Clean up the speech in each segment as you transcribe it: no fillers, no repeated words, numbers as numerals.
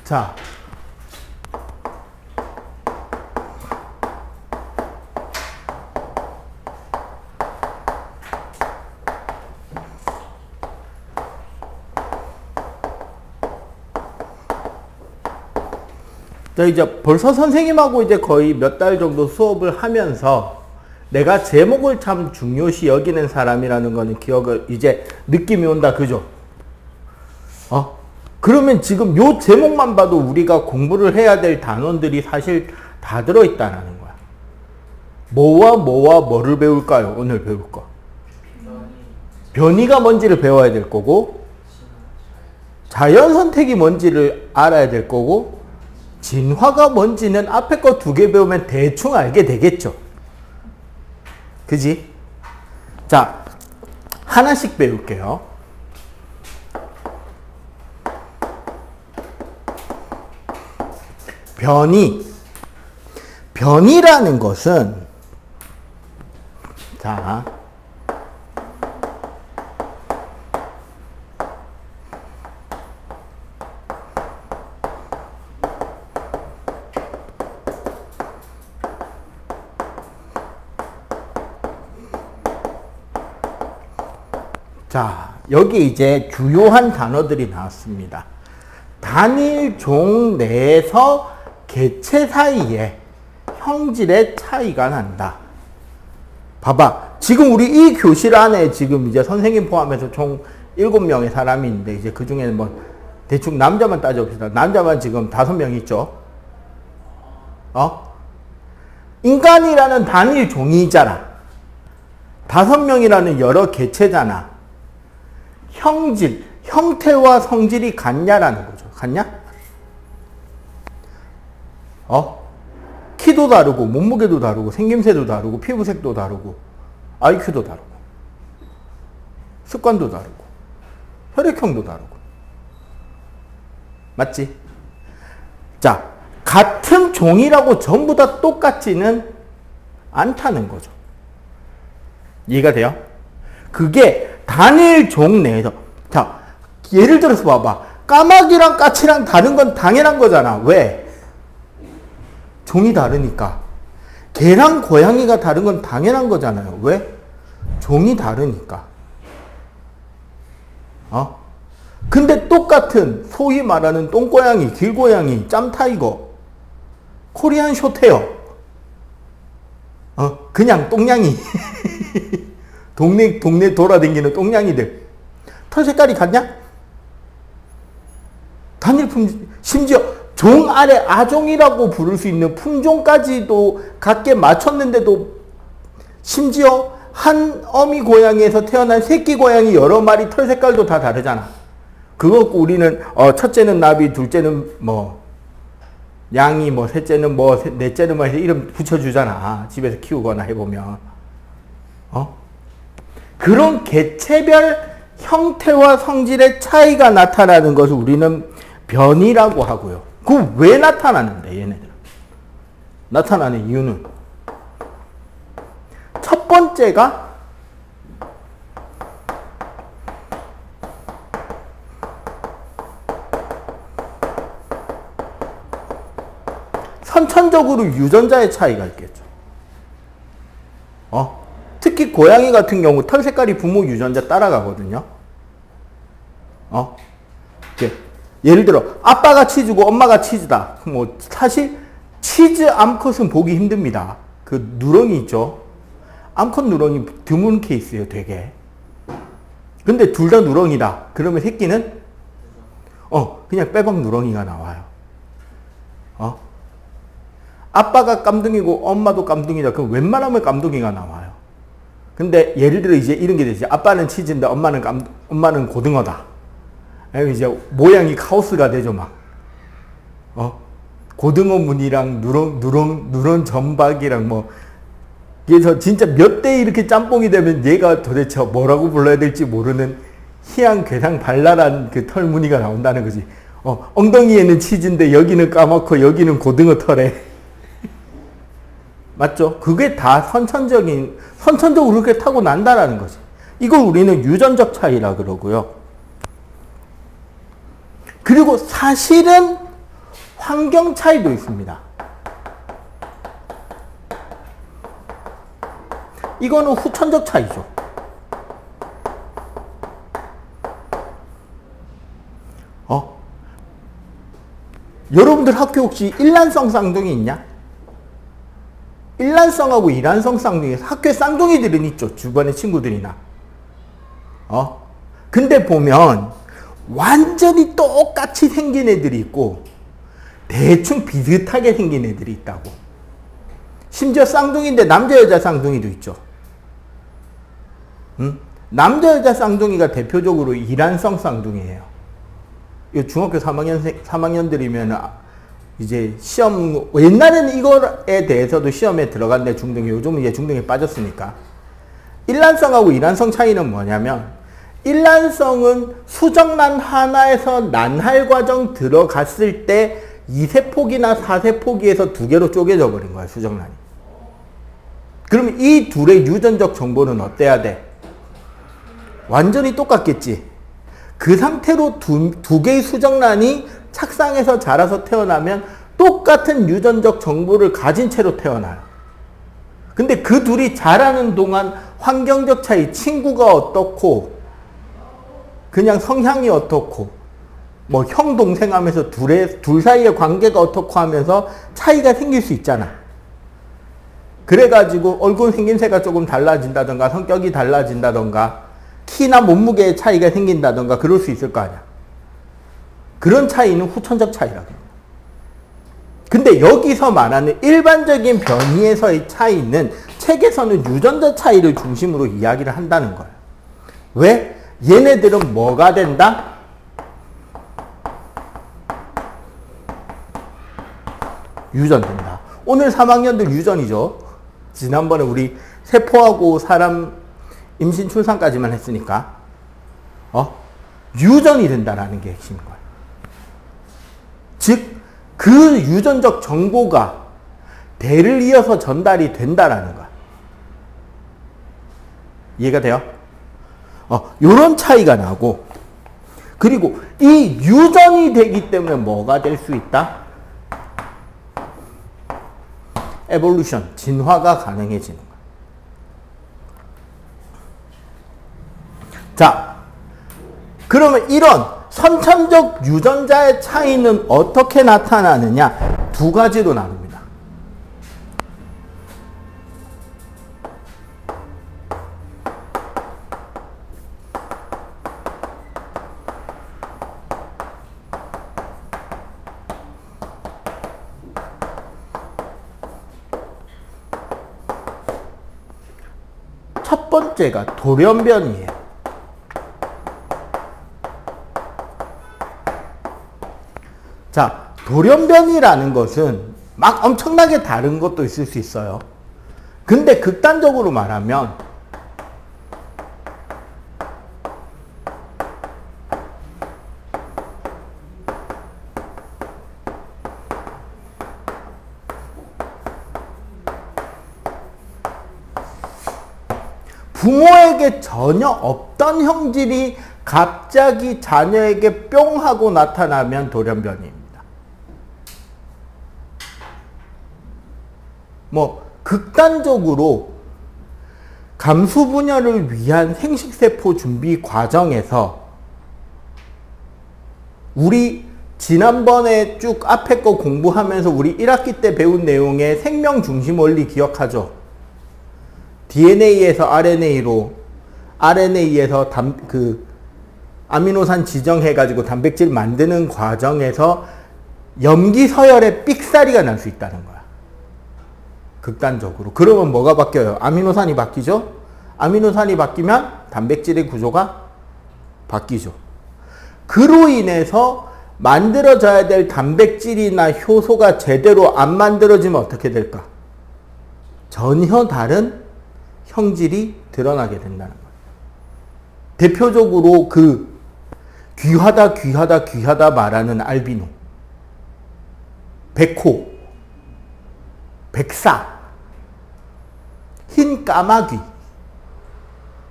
자, 이제 벌써 선생님하고 이제 거의 몇 달 정도 수업을 하면서 내가 제목을 참 중요시 여기는 사람이라는 거는 기억을 이제 느낌이 온다. 그죠? 그러면 지금 요 제목만 봐도 우리가 공부를 해야 될 단원들이 사실 다 들어있다는 거야. 뭐와 뭐와 뭐를 배울까요? 오늘 배울 거. 변이가 뭔지를 배워야 될 거고, 자연선택이 뭔지를 알아야 될 거고, 진화가 뭔지는 앞에 거 2개 배우면 대충 알게 되겠죠. 그지? 자, 하나씩 배울게요. 변이라는 것은, 자, 여기 이제 주요한 단어들이 나왔습니다. 단일 종 내에서 개체 사이에 형질의 차이가 난다. 봐봐. 지금 우리 이 교실 안에 지금 이제 선생님 포함해서 총 7명의 사람이 있는데, 이제 그 중에는 뭐 대충 남자만 따져봅시다. 남자만 지금 5명 있죠. 인간이라는 단일 종이잖아. 5명이라는 여러 개체잖아. 형태와 성질이 같냐라는 거죠. 같냐? 키도 다르고, 몸무게도 다르고, 생김새도 다르고, 피부색도 다르고, IQ도 다르고, 습관도 다르고, 혈액형도 다르고. 맞지? 자, 같은 종이라고 전부 다 똑같지는 않다는 거죠. 이해가 돼요? 그게 단일 종 내에서, 자, 예를 들어서 봐봐. 까마귀랑 까치랑 다른 건 당연한 거잖아. 왜? 종이 다르니까. 개랑 고양이가 다른 건 당연한 거잖아요. 왜? 종이 다르니까. 근데 똑같은 소위 말하는 똥고양이, 길고양이, 짬타이거, 코리안 숏헤어, 그냥 똥냥이 동네 돌아다니는 똥냥이들 털 색깔이 같냐? 단일품, 심지어 종 아래 아종이라고 부를 수 있는 품종까지도 같게 맞췄는데도, 심지어 한 어미 고양이에서 태어난 새끼 고양이 여러 마리 털 색깔도 다 다르잖아. 그거 우리는 첫째는 나비, 둘째는 뭐 양이, 뭐 셋째는 뭐 넷째는 뭐 이름 붙여주잖아. 집에서 키우거나 해보면. 그런 개체별 형태와 성질의 차이가 나타나는 것을 우리는 변이라고 하고요. 그 왜 나타나는데, 얘네들? 나타나는 이유는, 첫 번째가 선천적으로 유전자의 차이가 있겠죠. 특히 고양이 같은 경우 털 색깔이 부모 유전자 따라가거든요. 예를 들어 아빠가 치즈고 엄마가 치즈다. 뭐 사실 치즈 암컷은 보기 힘듭니다. 그 누렁이 있죠. 암컷 누렁이 드문 케이스예요, 되게. 근데 둘 다 누렁이다. 그러면 새끼는 그냥 빼박 누렁이가 나와요. 아빠가 깜둥이고 엄마도 깜둥이다. 그럼 웬만하면 깜둥이가 나와요. 근데 예를 들어 이제 이런 게 되지. 아빠는 치즈인데 엄마는 고등어다. 이제 모양이 카오스가 되죠, 막. 고등어 무늬랑 누런 점박이랑 뭐. 그래서 진짜 몇 대 이렇게 짬뽕이 되면 얘가 도대체 뭐라고 불러야 될지 모르는 희한 괴상 발랄한 그 털 무늬가 나온다는 거지. 엉덩이에는 치즈인데 여기는 까맣고 여기는 고등어 털에. 맞죠? 그게 다 선천적으로 그렇게 타고 난다라는 거지. 이걸 우리는 유전적 차이라 그러고요. 그리고 사실은 환경 차이도 있습니다. 이거는 후천적 차이죠. 여러분들 학교 혹시 일란성 쌍둥이 있냐? 일란성하고 이란성 쌍둥이, 학교에 쌍둥이들은 있죠. 주변의 친구들이나. 근데 보면 완전히 똑같이 생긴 애들이 있고 대충 비슷하게 생긴 애들이 있다고. 심지어 쌍둥이인데 남자 여자 쌍둥이도 있죠. 남자 여자 쌍둥이가 대표적으로 이란성 쌍둥이에요. 중학교 3학년들이면 이제 시험, 옛날에는 이거에 대해서도 시험에 들어갔는데 중등이, 요즘은 이제 중등에 빠졌으니까. 일란성하고 이란성 차이는 뭐냐면, 일란성은 수정란 하나에서 난할 과정 들어갔을 때 2세포기나 4세포기에서 2개로 쪼개져 버린 거야, 수정란이. 그러면 이 둘의 유전적 정보는 어때야 돼? 완전히 똑같겠지. 그 상태로 두 개의 수정란이 착상해서 자라서 태어나면 똑같은 유전적 정보를 가진 채로 태어나요. 근데 그 둘이 자라는 동안 환경적 차이, 친구가 어떻고, 그냥 성향이 어떻고, 뭐 형, 동생 하면서 둘 사이의 관계가 어떻고 하면서 차이가 생길 수 있잖아. 그래가지고 얼굴 생김새가 조금 달라진다던가, 성격이 달라진다던가, 키나 몸무게의 차이가 생긴다던가 그럴 수 있을 거 아니야. 그런 차이는 후천적 차이라고 합니다. 근데 여기서 말하는 일반적인 변이에서의 차이는 책에서는 유전자 차이를 중심으로 이야기를 한다는 거예요. 왜? 얘네들은 뭐가 된다? 유전된다. 오늘 3학년들 유전이죠. 지난번에 우리 세포하고 사람 임신 출산까지만 했으니까 유전이 된다라는 게 핵심인 거예요. 즉, 그 유전적 정보가 대를 이어서 전달이 된다라는 거야. 이해가 돼요? 요런 차이가 나고, 그리고 이 유전이 되기 때문에 뭐가 될 수 있다? 에볼루션, 진화가 가능해지는 거야. 자, 그러면 이런 선천적 유전자의 차이는 어떻게 나타나느냐? 두 가지로 나눕니다. 첫 번째가 돌연변이에요. 자, 돌연변이라는 것은 막 엄청나게 다른 것도 있을 수 있어요. 근데 극단적으로 말하면 부모에게 전혀 없던 형질이 갑자기 자녀에게 뿅 하고 나타나면 돌연변이입니다. 뭐 극단적으로 감수 분열을 위한 생식세포 준비 과정에서 우리 지난번에 쭉 앞에 거 공부하면서 우리 1학기 때 배운 내용의 생명 중심 원리 기억하죠? DNA에서 RNA로, RNA에서 아미노산 지정해가지고 단백질 만드는 과정에서 염기 서열에 삑사리가 날 수 있다는 거야. 극단적으로. 그러면 뭐가 바뀌어요? 아미노산이 바뀌죠? 아미노산이 바뀌면 단백질의 구조가 바뀌죠. 그로 인해서 만들어져야 될 단백질이나 효소가 제대로 안 만들어지면 어떻게 될까? 전혀 다른 형질이 드러나게 된다는 거예요. 대표적으로 그 귀하다 말하는 알비노, 백호, 백사, 흰 까마귀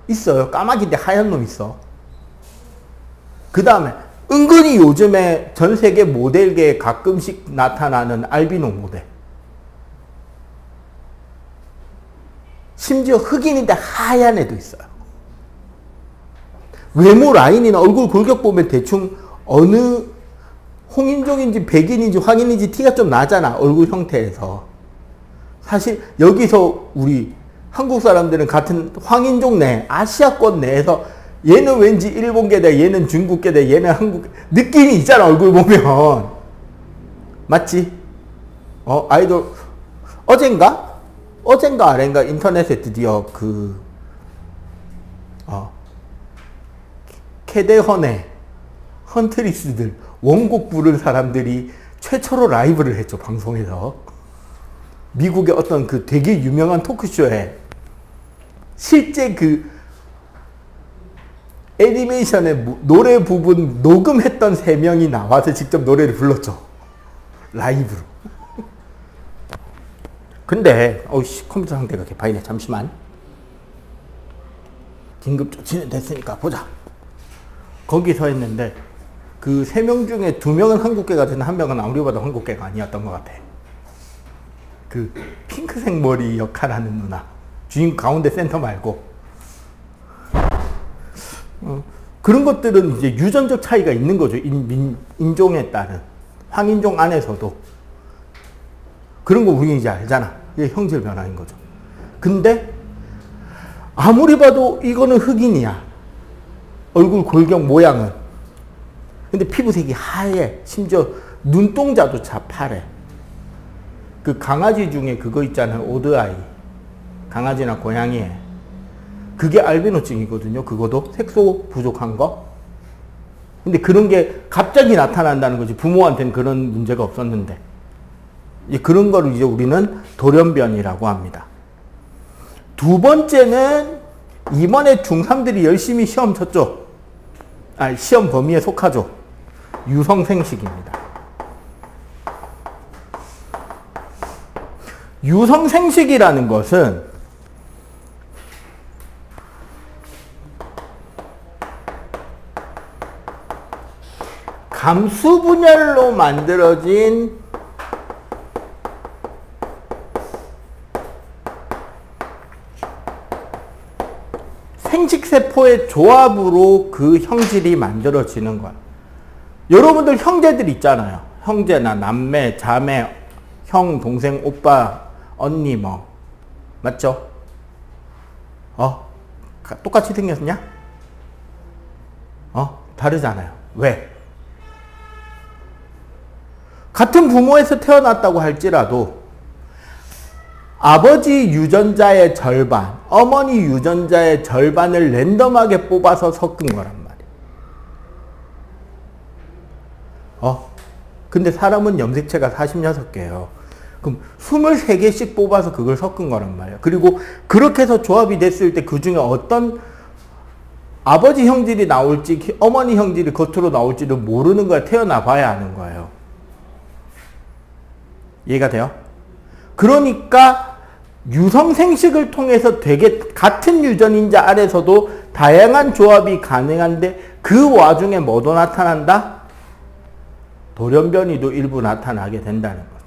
있어요. 까마귀인데 하얀 놈 있어. 그 다음에 은근히 요즘에 전 세계 모델계에 가끔씩 나타나는 알비노 모델. 심지어 흑인인데 하얀 애도 있어요. 외모 라인이나 얼굴 골격 보면 대충 어느 홍인종인지 백인인지 황인인지 티가 좀 나잖아. 얼굴 형태에서. 사실 여기서 우리 한국 사람들은 같은 황인종 내, 아시아권 내에서 얘는 왠지 일본계다, 얘는 중국계다, 얘는 한국, 느낌이 있잖아, 얼굴 보면. 맞지? 아이돌, 어젠가 아ren가 인터넷에 드디어 캐데헌의 헌트리스들, 원곡 부른 사람들이 최초로 라이브를 했죠, 방송에서. 미국의 어떤 그 되게 유명한 토크쇼에 실제 그 애니메이션의 노래 부분 녹음했던 3명이 나와서 직접 노래를 불렀죠. 라이브로. 근데 컴퓨터 상태가 개판이네. 잠시만. 긴급 조치는 됐으니까 보자. 거기서 했는데 그 3명 중에 2명은 한국계 같은데 1명은 아무리 봐도 한국계가 아니었던 것 같아. 그 핑크색 머리 역할하는 누나. 주인 가운데 센터 말고. 그런 것들은 이제 유전적 차이가 있는 거죠. 인종에 따른. 황인종 안에서도. 그런 거 우리 이제 알잖아. 이게 형질 변화인 거죠. 근데 아무리 봐도 이거는 흑인이야. 얼굴 골격 모양은. 근데 피부색이 하얘. 심지어 눈동자도 파래. 그 강아지 중에 그거 있잖아요. 오드아이. 강아지나 고양이에. 그게 알비노증이거든요. 그거도 색소 부족한 거. 근데 그런 게 갑자기 나타난다는 거지. 부모한테는 그런 문제가 없었는데. 이제 그런 거를 이제 우리는 돌연변이라고 합니다. 두 번째는 이번에 중3들이 열심히 시험 쳤죠. 시험 범위에 속하죠. 유성생식입니다. 유성생식이라는 것은 감수분열로 만들어진 생식세포의 조합으로 그 형질이 만들어지는 거야. 여러분들 형제들 있잖아요. 형제나 남매, 자매, 형, 동생, 오빠, 언니 뭐. 맞죠? 똑같이 생겼냐? 다르잖아요. 왜? 같은 부모에서 태어났다고 할지라도 아버지 유전자의 절반, 어머니 유전자의 절반을 랜덤하게 뽑아서 섞은 거란 말이에요. 근데 사람은 염색체가 46개예요. 그럼 23개씩 뽑아서 그걸 섞은 거란 말이에요. 그리고 그렇게 해서 조합이 됐을 때 그 중에 어떤 아버지 형질이 나올지 어머니 형질이 겉으로 나올지도 모르는 거야. 태어나 봐야 하는 거예요. 이해가 돼요? 그러니까 유성생식을 통해서 되게 같은 유전인자 안에서도 다양한 조합이 가능한데 그 와중에 뭐도 나타난다? 돌연변이도 일부 나타나게 된다는 거죠.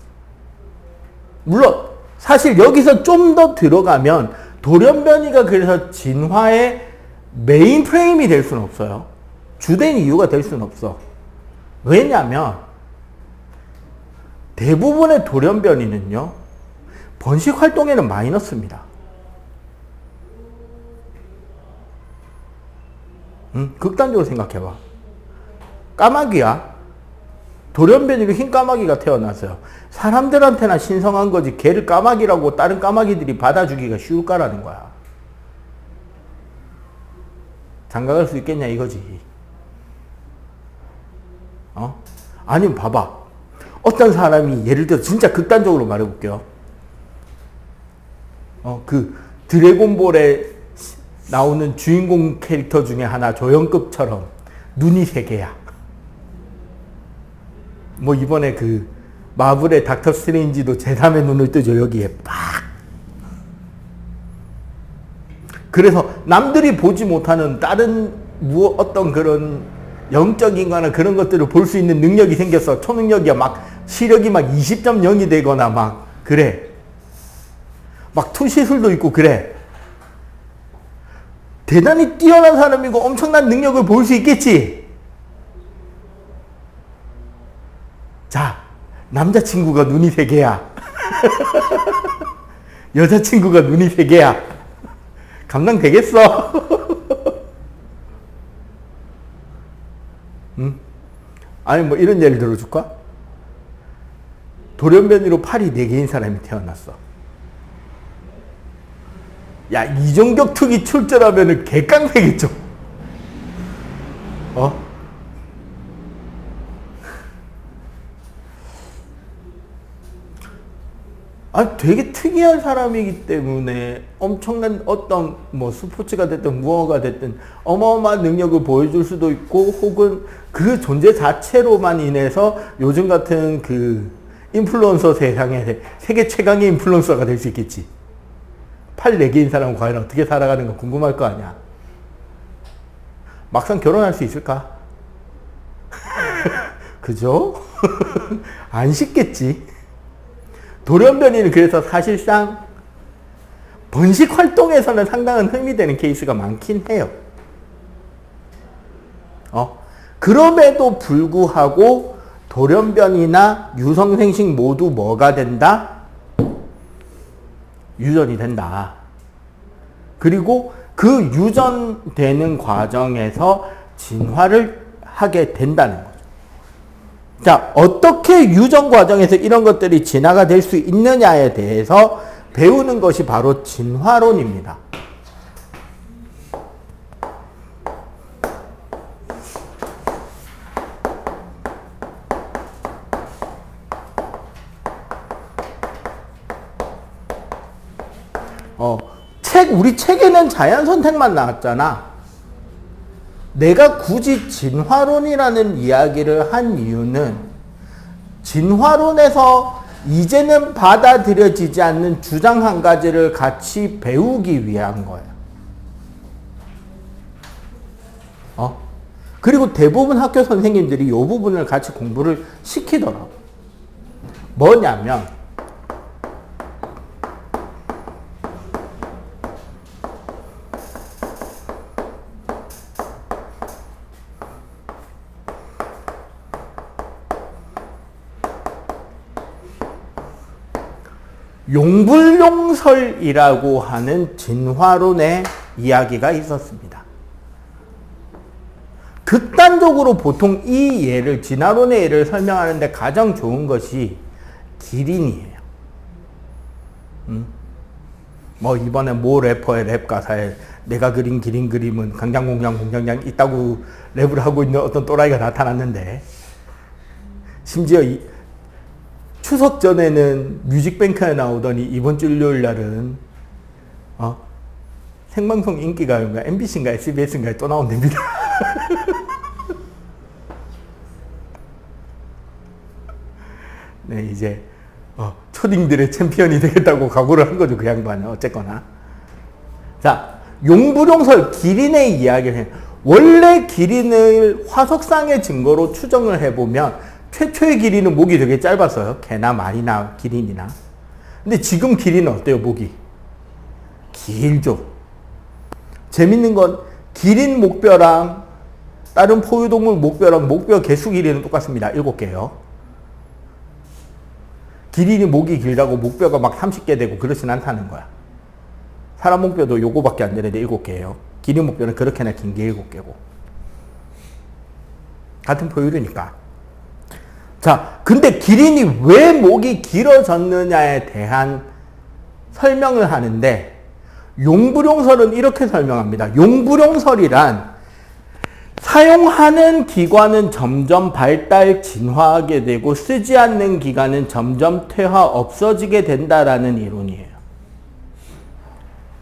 물론 사실 여기서 좀 더 들어가면 돌연변이가 그래서 진화의 메인 프레임이 될 수는 없어요. 주된 이유가 될 수는 없어. 왜냐하면 대부분의 돌연변이는요, 번식 활동에는 마이너스입니다. 극단적으로 생각해봐. 까마귀야. 돌연변이로 흰 까마귀가 태어났어요. 사람들한테나 신성한 거지 걔를 까마귀라고 다른 까마귀들이 받아주기가 쉬울까라는 거야. 장가갈 수 있겠냐 이거지. 아니면 봐봐. 어떤 사람이 예를 들어 진짜 극단적으로 말해볼게요. 그 드래곤볼에 나오는 주인공 캐릭터 중에 하나 조연급처럼 눈이 3개야. 뭐 이번에 그 마블의 닥터 스트레인지도 제3의 눈을 뜨죠. 여기에 빡. 그래서 남들이 보지 못하는 다른 어떤 그런 영적인 거나 그런 것들을 볼 수 있는 능력이 생겼어. 초능력이야. 막 시력이 막 20.0이 되거나 막 그래. 막 투시술도 있고 그래. 대단히 뛰어난 사람이고 엄청난 능력을 볼 수 있겠지. 자, 남자친구가 눈이 3개야. 여자친구가 눈이 3개야. 감당되겠어? 응? 아니 뭐 이런 예를 들어줄까? 돌연변이로 팔이 4개인 사람이 태어났어. 야, 이종격 투기 출전하면은 개깡패겠죠? 되게 특이한 사람이기 때문에 엄청난 어떤 뭐 스포츠가 됐든 무엇가 됐든 어마어마한 능력을 보여줄 수도 있고, 혹은 그 존재 자체로만 인해서 요즘 같은 그 인플루언서 세상에 세계 최강의 인플루언서가 될 수 있겠지. 팔 4개인 사람은 과연 어떻게 살아가는가 궁금할 거 아니야. 막상 결혼할 수 있을까? 그죠? 안 쉽겠지. 돌연변이는 그래서 사실상 번식 활동에서는 상당한 흠이 되는 케이스가 많긴 해요. 그럼에도 불구하고 돌연변이나 유성생식 모두 뭐가 된다? 유전이 된다. 그리고 그 유전되는 과정에서 진화를 하게 된다는 거죠. 자, 어떻게 유전 과정에서 이런 것들이 진화가 될 수 있느냐에 대해서 배우는 것이 바로 진화론입니다. 우리 책에는 자연 선택만 나왔잖아. 내가 굳이 진화론이라는 이야기를 한 이유는 진화론에서 이제는 받아들여지지 않는 주장 한 가지를 같이 배우기 위한 거예요. 그리고 대부분 학교 선생님들이 이 부분을 같이 공부를 시키더라고. 뭐냐면 용불용설이라고 하는 진화론의 이야기가 있었습니다. 극단적으로 보통 이 예를, 진화론의 예를 설명하는데 가장 좋은 것이 기린이에요. 뭐 이번에 모 래퍼의 랩 가사에 내가 그린 기린 그림은 강장공장 공장장 있다고 랩을 하고 있는 어떤 또라이가 나타났는데, 심지어 추석 전에는 뮤직뱅크에 나오더니 이번 주 일요일 날은 생방송 인기가요인가 MBC인가 SBS인가에 또 나온답니다. 네, 이제 초딩들의 챔피언이 되겠다고 각오를 한 거죠, 그 양반은. 어쨌거나. 자, 용불용설, 기린의 이야기를 해요. 원래 기린을 화석상의 증거로 추정을 해보면 최초의 기린은 목이 되게 짧았어요. 개나 말이나 기린이나. 근데 지금 기린은 어때요, 목이? 길죠. 재밌는 건 기린 목뼈랑 다른 포유동물 목뼈랑 목뼈 개수 길이는 똑같습니다. 7개요. 기린이 목이 길다고 목뼈가 막 30개 되고 그렇진 않다는 거야. 사람 목뼈도 요거밖에 안 되는데 7개예요. 기린 목뼈는 그렇게나 긴 게 7개고. 같은 포유류니까. 자, 근데 기린이 왜 목이 길어졌느냐에 대한 설명을 하는데, 용불용설은 이렇게 설명합니다. 용불용설이란 사용하는 기관은 점점 발달, 진화하게 되고 쓰지 않는 기관은 점점 퇴화, 없어지게 된다라는 이론이에요.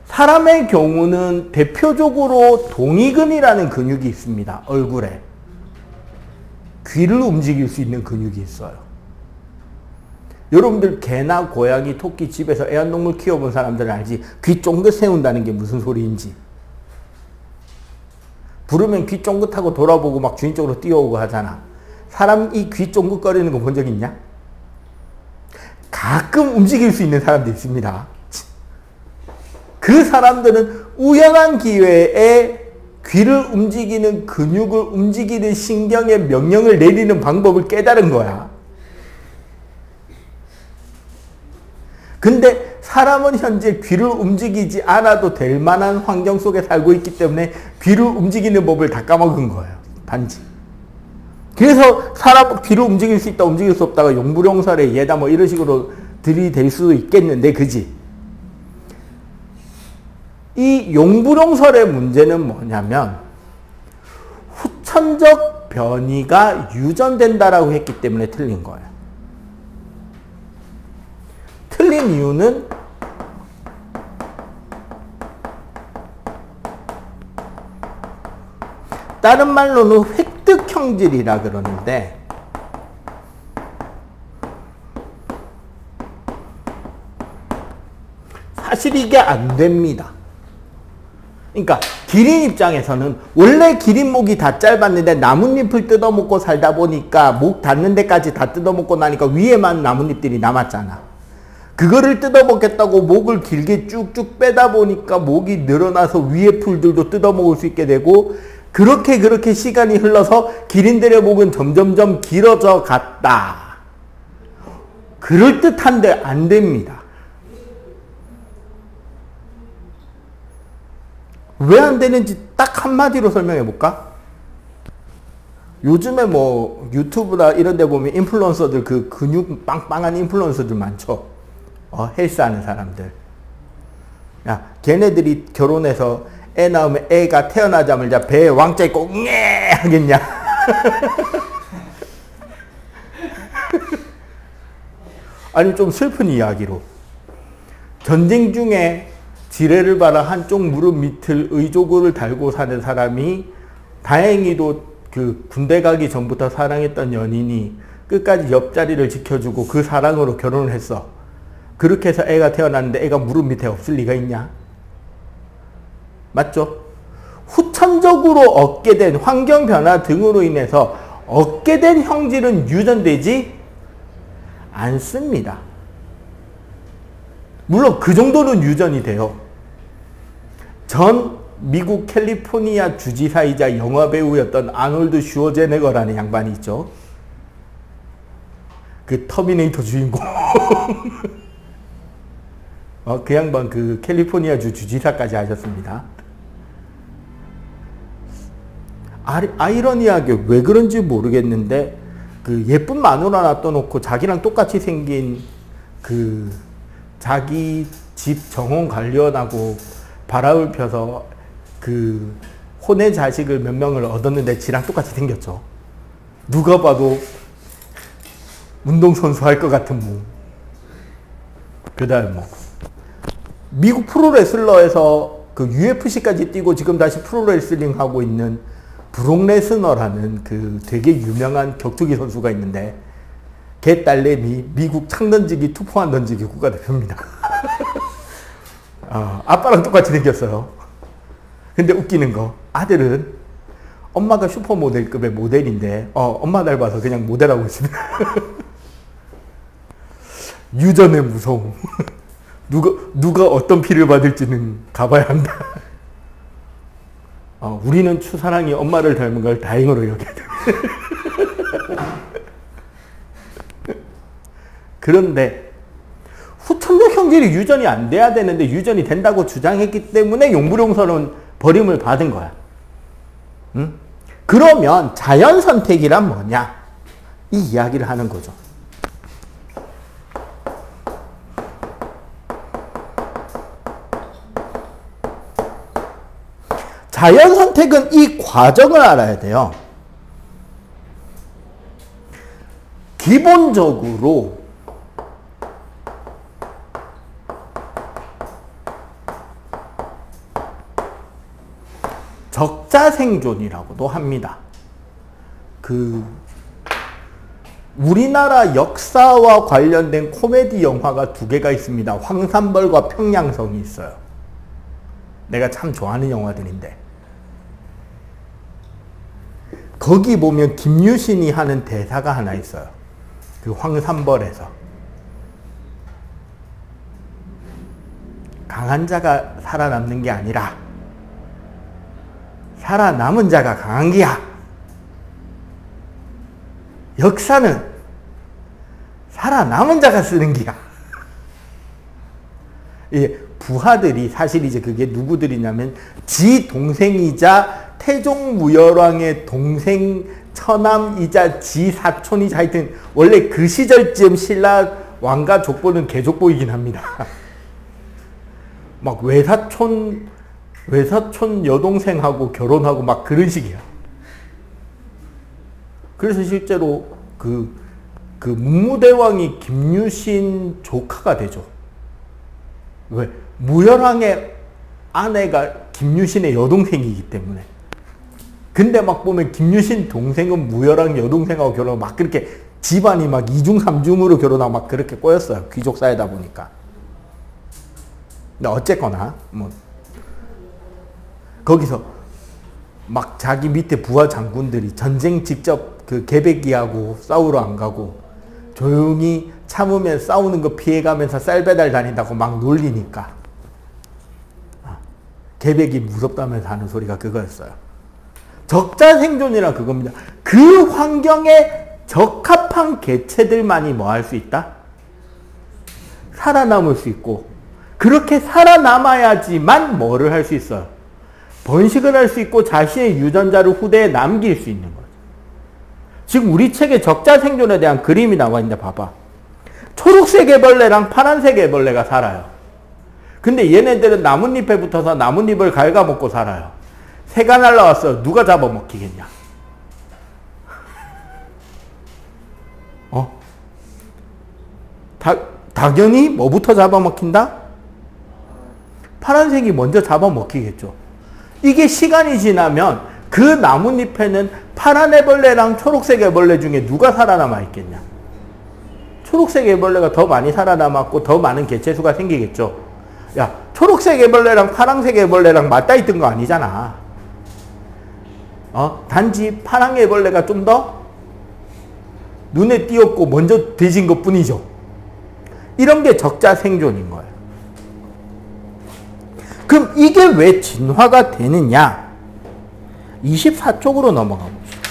사람의 경우는 대표적으로 동의근이라는 근육이 있습니다. 얼굴에. 귀를 움직일 수 있는 근육이 있어요. 여러분들 개나 고양이, 토끼 집에서 애완동물 키워본 사람들은 알지, 귀 쫑긋 세운다는 게 무슨 소리인지. 부르면 귀 쫑긋하고 돌아보고 막 주인 쪽으로 뛰어오고 하잖아. 사람 이 귀 쫑긋거리는 거 본 적 있냐? 가끔 움직일 수 있는 사람도 있습니다. 그 사람들은 우연한 기회에 귀를 움직이는 근육을 움직이는 신경의 명령을 내리는 방법을 깨달은 거야. 근데 사람은 현재 귀를 움직이지 않아도 될 만한 환경 속에 살고 있기 때문에 귀를 움직이는 법을 다 까먹은 거예요. 단지. 그래서 사람 귀를 움직일 수 있다, 움직일 수 없다가 용불용설에 얘다 뭐 이런 식으로 들이댈 수도 있겠는데, 그지? 이 용불용설의 문제는 뭐냐면 후천적 변이가 유전된다라고 했기 때문에 틀린 거예요. 틀린 이유는 다른 말로는 획득형질이라 그러는데, 사실 이게 안 됩니다. 그러니까 기린 입장에서는 원래 기린목이 다 짧았는데 나뭇잎을 뜯어먹고 살다 보니까 목 닿는 데까지 다 뜯어먹고 나니까 위에만 나뭇잎들이 남았잖아. 그거를 뜯어먹겠다고 목을 길게 쭉쭉 빼다 보니까 목이 늘어나서 위에 풀들도 뜯어먹을 수 있게 되고, 그렇게 시간이 흘러서 기린들의 목은 점점점 길어져 갔다. 그럴듯한데 안 됩니다. 왜 안 되는지 딱 한마디로 설명해 볼까? 요즘에 뭐 유튜브나 이런 데 보면 인플루언서들, 그 근육 빵빵한 인플루언서들 많죠. 헬스하는 사람들. 야, 걔네들이 결혼해서 애 낳으면 애가 태어나자마자 배에 왕자 있고 웅에 하겠냐? 아니 좀 슬픈 이야기로 전쟁 중에 지뢰를 받아 한쪽 무릎 밑을 의조구를 달고 사는 사람이 다행히도 그 군대 가기 전부터 사랑했던 연인이 끝까지 옆자리를 지켜주고 그 사랑으로 결혼을 했어. 그렇게 해서 애가 태어났는데 애가 무릎 밑에 없을 리가 있냐? 맞죠? 후천적으로 얻게 된 환경 변화 등으로 인해서 얻게 된 형질은 유전되지 않습니다. 물론 그 정도는 유전이 돼요. 전 미국 캘리포니아 주지사이자 영화배우였던 아놀드 슈워제네거라는 양반이 있죠. 그 터미네이터 주인공. 그 양반 그 캘리포니아주 주지사까지 하셨습니다. 아이러니하게 왜 그런지 모르겠는데 그 예쁜 마누라 놔둬놓고 자기랑 똑같이 생긴 그 자기 집 정원 관리원하고 바람을 펴서 그 혼의 자식을 몇 명을 얻었는데 지랑 똑같이 생겼죠. 누가 봐도 운동선수 할 것 같은 몸. 그 다음 뭐 미국 프로레슬러에서 그 UFC까지 뛰고 지금 다시 프로레슬링 하고 있는 브록 레스너라는 그 되게 유명한 격투기 선수가 있는데 걔 딸내미 미국 창던지기 투포환 던지기 국가대표입니다. 아빠랑 똑같이 생겼어요. 근데 웃기는 거 아들은 엄마가 슈퍼모델급의 모델인데 엄마 닮아서 그냥 모델하고 있습니다. 유전의 무서움. 누가 어떤 피를 받을지는 가봐야 한다. 우리는 추사랑이 엄마를 닮은 걸 다행으로 여겨야 됩니다. 그런데 후천적 형질이 유전이 안 돼야 되는데 유전이 된다고 주장했기 때문에 용불용설은 버림을 받은 거야. 응? 그러면 자연선택이란 뭐냐? 이 이야기를 하는 거죠. 자연선택은 이 과정을 알아야 돼요. 기본적으로 적자생존이라고도 합니다. 우리나라 역사와 관련된 코미디 영화가 두 개가 있습니다. 황산벌과 평양성이 있어요. 내가 참 좋아하는 영화들인데 거기 보면 김유신이 하는 대사가 하나 있어요. 그 황산벌에서. 강한 자가 살아남는 게 아니라 살아남은 자가 강한 게야. 역사는 살아남은 자가 쓰는 게야. 예, 부하들이 사실 이제 그게 누구들이냐면 지 동생이자 태종무열왕의 동생 처남이자 지 사촌이자 하여튼 원래 그 시절쯤 신라 왕가 족보는 개족보이긴 합니다. 막 외사촌 여동생하고 결혼하고 막 그런 식이야. 그래서 실제로 그 문무대왕이 김유신 조카가 되죠. 왜? 무열왕의 아내가 김유신의 여동생이기 때문에. 근데 막 보면 김유신 동생은 무열왕 여동생하고 결혼하고 막 그렇게 집안이 막 2중 3중으로 결혼하고 막 그렇게 꼬였어요. 귀족 사회다 보니까. 근데 어쨌거나 뭐 거기서 막 자기 밑에 부하 장군들이 전쟁 직접 그 개백이하고 싸우러 안 가고 조용히 참으면 싸우는 거 피해가면서 쌀 배달 다닌다고 막 놀리니까 개백이 무섭다면서 하는 소리가 그거였어요. 적자생존이란 그겁니다. 그 환경에 적합한 개체들만이 뭐 할 수 있다? 살아남을 수 있고, 그렇게 살아남아야지만 뭐를 할 수 있어요? 번식을 할 수 있고 자신의 유전자를 후대에 남길 수 있는 거죠. 지금 우리 책에 적자생존에 대한 그림이 나와 있는데 봐봐. 초록색 애벌레랑 파란색 애벌레가 살아요. 근데 얘네들은 나뭇잎에 붙어서 나뭇잎을 갉아먹고 살아요. 새가 날라왔어. 누가 잡아먹히겠냐? 당연히 뭐부터 잡아먹힌다? 파란색이 먼저 잡아먹히겠죠. 이게 시간이 지나면 그 나뭇잎에는 파란 애벌레랑 초록색 애벌레 중에 누가 살아남아 있겠냐? 초록색 애벌레가 더 많이 살아남았고 더 많은 개체수가 생기겠죠. 야, 초록색 애벌레랑 파란색 애벌레랑 맞닿아 있던 거 아니잖아. 단지 파란 애벌레가 좀 더 눈에 띄었고 먼저 돼진 것 뿐이죠. 이런 게 적자생존인 거예요. 그럼 이게 왜 진화가 되느냐? 24쪽으로 넘어가 봅시다.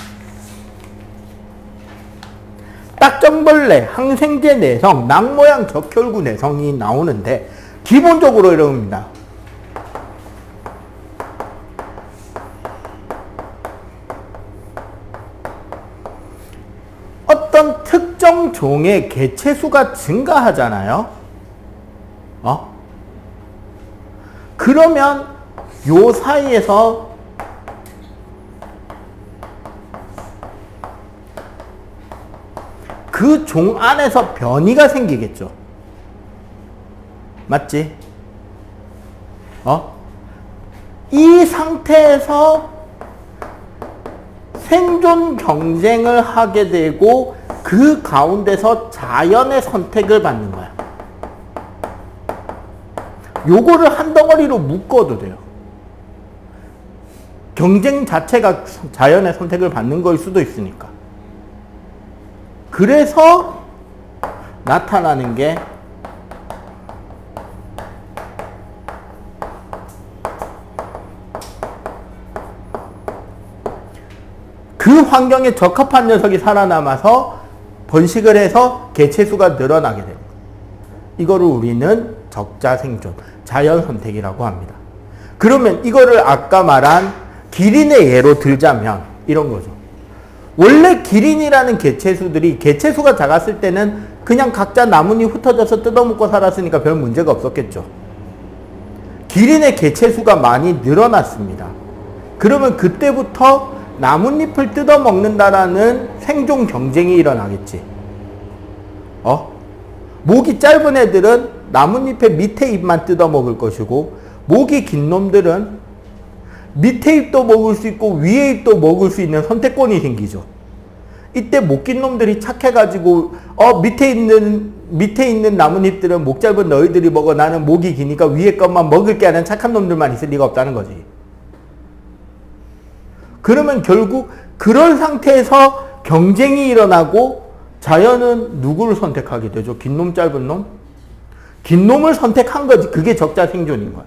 딱정벌레, 항생제 내성, 낙모양 적혈구 내성이 나오는데 기본적으로 이럽니다. 어떤 특정 종의 개체수가 증가하잖아요. 그러면 요 사이에서 그 종 안에서 변이가 생기겠죠. 맞지? 이 상태에서 생존 경쟁을 하게 되고 그 가운데서 자연의 선택을 받는 거야. 요거를 한 덩어리로 묶어도 돼요. 경쟁 자체가 자연의 선택을 받는 거일 수도 있으니까. 그래서 나타나는 게 그 환경에 적합한 녀석이 살아남아서 번식을 해서 개체수가 늘어나게 됩니다. 이거를 우리는 적자생존, 자연선택이라고 합니다. 그러면 이거를 아까 말한 기린의 예로 들자면 이런 거죠. 원래 기린이라는 개체수들이 개체수가 작았을 때는 그냥 각자 나뭇잎 흩어져서 뜯어먹고 살았으니까 별 문제가 없었겠죠. 기린의 개체수가 많이 늘어났습니다. 그러면 그때부터 나뭇잎을 뜯어먹는다라는 생존 경쟁이 일어나겠지. 목이 짧은 애들은 나뭇잎의 밑에 잎만 뜯어먹을 것이고, 목이 긴 놈들은 밑에 잎도 먹을 수 있고 위에 잎도 먹을 수 있는 선택권이 생기죠. 이때 목 긴 놈들이 착해가지고 밑에 있는 나뭇잎들은 목 짧은 너희들이 먹어, 나는 목이 기니까 위에 것만 먹을게 하는 착한 놈들만 있을 리가 없다는 거지. 그러면 결국 그런 상태에서 경쟁이 일어나고 자연은 누구를 선택하게 되죠? 긴 놈, 짧은 놈? 긴 놈을 선택한 거지. 그게 적자 생존인 거야.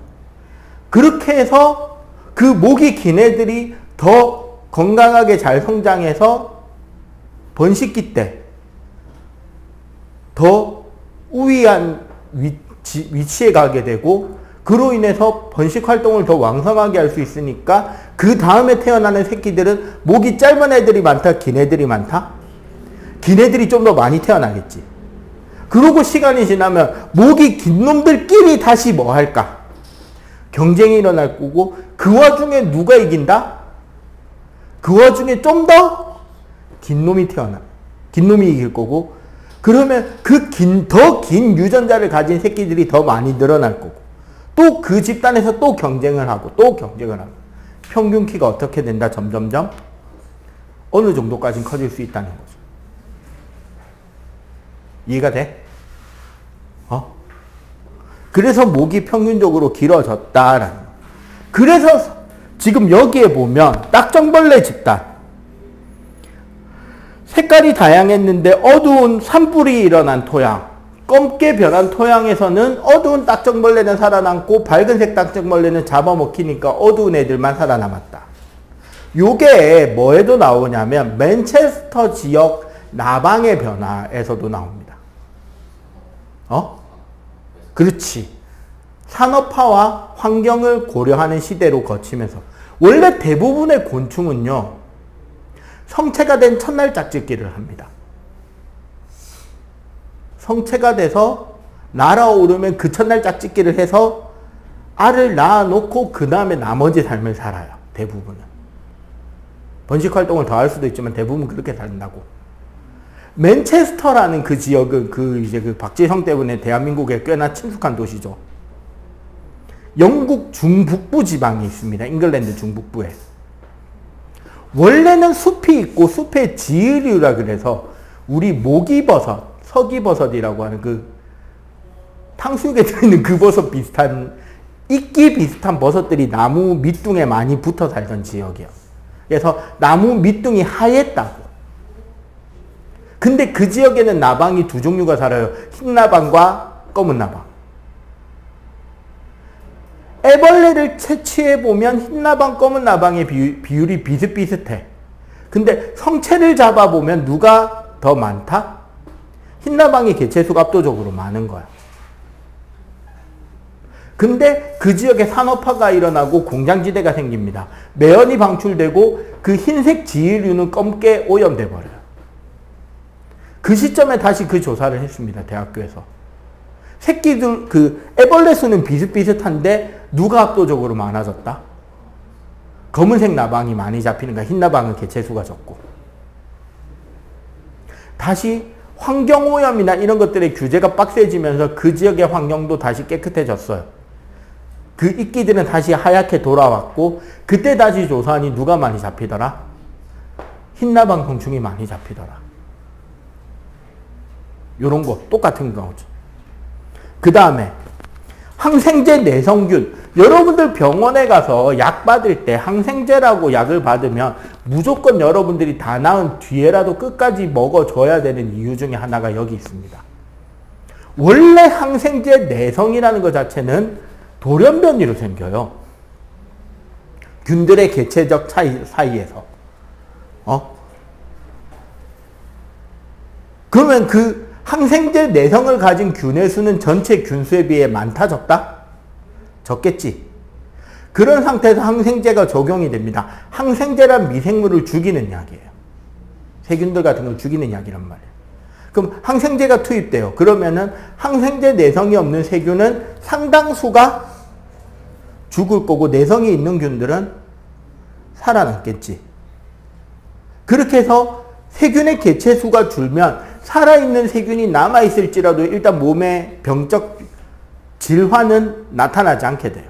그렇게 해서 그 목이 긴 애들이 더 건강하게 잘 성장해서 번식기 때 더 우위한 위치에 가게 되고, 그로 인해서 번식 활동을 더 왕성하게 할 수 있으니까 그 다음에 태어나는 새끼들은 목이 짧은 애들이 많다, 긴 애들이 많다? 긴 애들이 좀 더 많이 태어나겠지. 그러고 시간이 지나면 목이 긴 놈들끼리 다시 뭐 할까? 경쟁이 일어날 거고, 그 와중에 누가 이긴다? 그 와중에 좀 더 긴 놈이 태어나. 긴 놈이 이길 거고, 그러면 그 더 긴 유전자를 가진 새끼들이 더 많이 늘어날 거고, 또 그 집단에서 또 경쟁을 하고, 또 경쟁을 하고, 평균 키가 어떻게 된다? 점점점 어느 정도까지는 커질 수 있다는 거죠. 이해가 돼? 그래서 목이 평균적으로 길어졌다라는 거. 그래서 지금 여기에 보면 딱정벌레 집단, 색깔이 다양했는데 어두운 산불이 일어난 토양, 검게 변한 토양에서는 어두운 딱정벌레는 살아남고 밝은색 딱정벌레는 잡아먹히니까 어두운 애들만 살아남았다. 요게 뭐에도 나오냐면 맨체스터 지역 나방의 변화에서도 나옵니다. 그렇지. 산업화와 환경을 고려하는 시대로 거치면서, 원래 대부분의 곤충은요, 성체가 된 첫날 짝짓기를 합니다. 성체가 돼서 날아오르면 그 첫날 짝짓기를 해서 알을 낳아놓고 그 다음에 나머지 삶을 살아요. 대부분은. 번식 활동을 더 할 수도 있지만 대부분 그렇게 산다고. 맨체스터라는 그 지역은 그 박지성 때문에 대한민국에 꽤나 친숙한 도시죠. 영국 중북부 지방이 있습니다. 잉글랜드 중북부에. 원래는 숲이 있고 숲의 지으류라 그래서 우리 모기버섯, 서기버섯이라고 하는 그 탕수육에 들어있는 그 버섯 비슷한, 이끼 비슷한 버섯들이 나무 밑둥에 많이 붙어 살던 지역이에요. 그래서 나무 밑둥이 하였다고. 근데 그 지역에는 나방이 두 종류가 살아요. 흰나방과 검은 나방. 애벌레를 채취해보면 흰나방, 검은 나방의 비율이 비슷비슷해. 근데 성체를 잡아보면 누가 더 많다? 흰나방이 개체수가 압도적으로 많은 거야. 근데 그 지역에 산업화가 일어나고 공장지대가 생깁니다. 매연이 방출되고 그 흰색 지유류는 검게 오염돼 버려요. 그 시점에 다시 그 조사를 했습니다. 대학교에서. 새끼들, 애벌레 수는 비슷비슷한데 누가 압도적으로 많아졌다? 검은색 나방이 많이 잡히는가, 흰 나방은 개체수가 적고. 다시 환경오염이나 이런 것들의 규제가 빡세지면서 그 지역의 환경도 다시 깨끗해졌어요. 그 이끼들은 다시 하얗게 돌아왔고, 그때 다시 조사하니 누가 많이 잡히더라? 흰나방 곤충이 많이 잡히더라. 요런 거 똑같은 거죠. 그 다음에 항생제 내성균. 여러분들 병원에 가서 약 받을 때 항생제라고 약을 받으면 무조건 여러분들이 다 나은 뒤에라도 끝까지 먹어줘야 되는 이유 중에 하나가 여기 있습니다. 원래 항생제 내성이라는 것 자체는 돌연변이로 생겨요. 균들의 개체적 차이 사이에서. 그러면 그 항생제 내성을 가진 균의 수는 전체 균수에 비해 많다, 적다? 적겠지. 그런 상태에서 항생제가 적용이 됩니다. 항생제란 미생물을 죽이는 약이에요. 세균들 같은 걸 죽이는 약이란 말이에요. 그럼 항생제가 투입돼요. 그러면은 항생제 내성이 없는 세균은 상당수가 죽을 거고, 내성이 있는 균들은 살아남겠지. 그렇게 해서 세균의 개체수가 줄면 살아있는 세균이 남아있을지라도 일단 몸에 병적 질환은 나타나지 않게 돼요.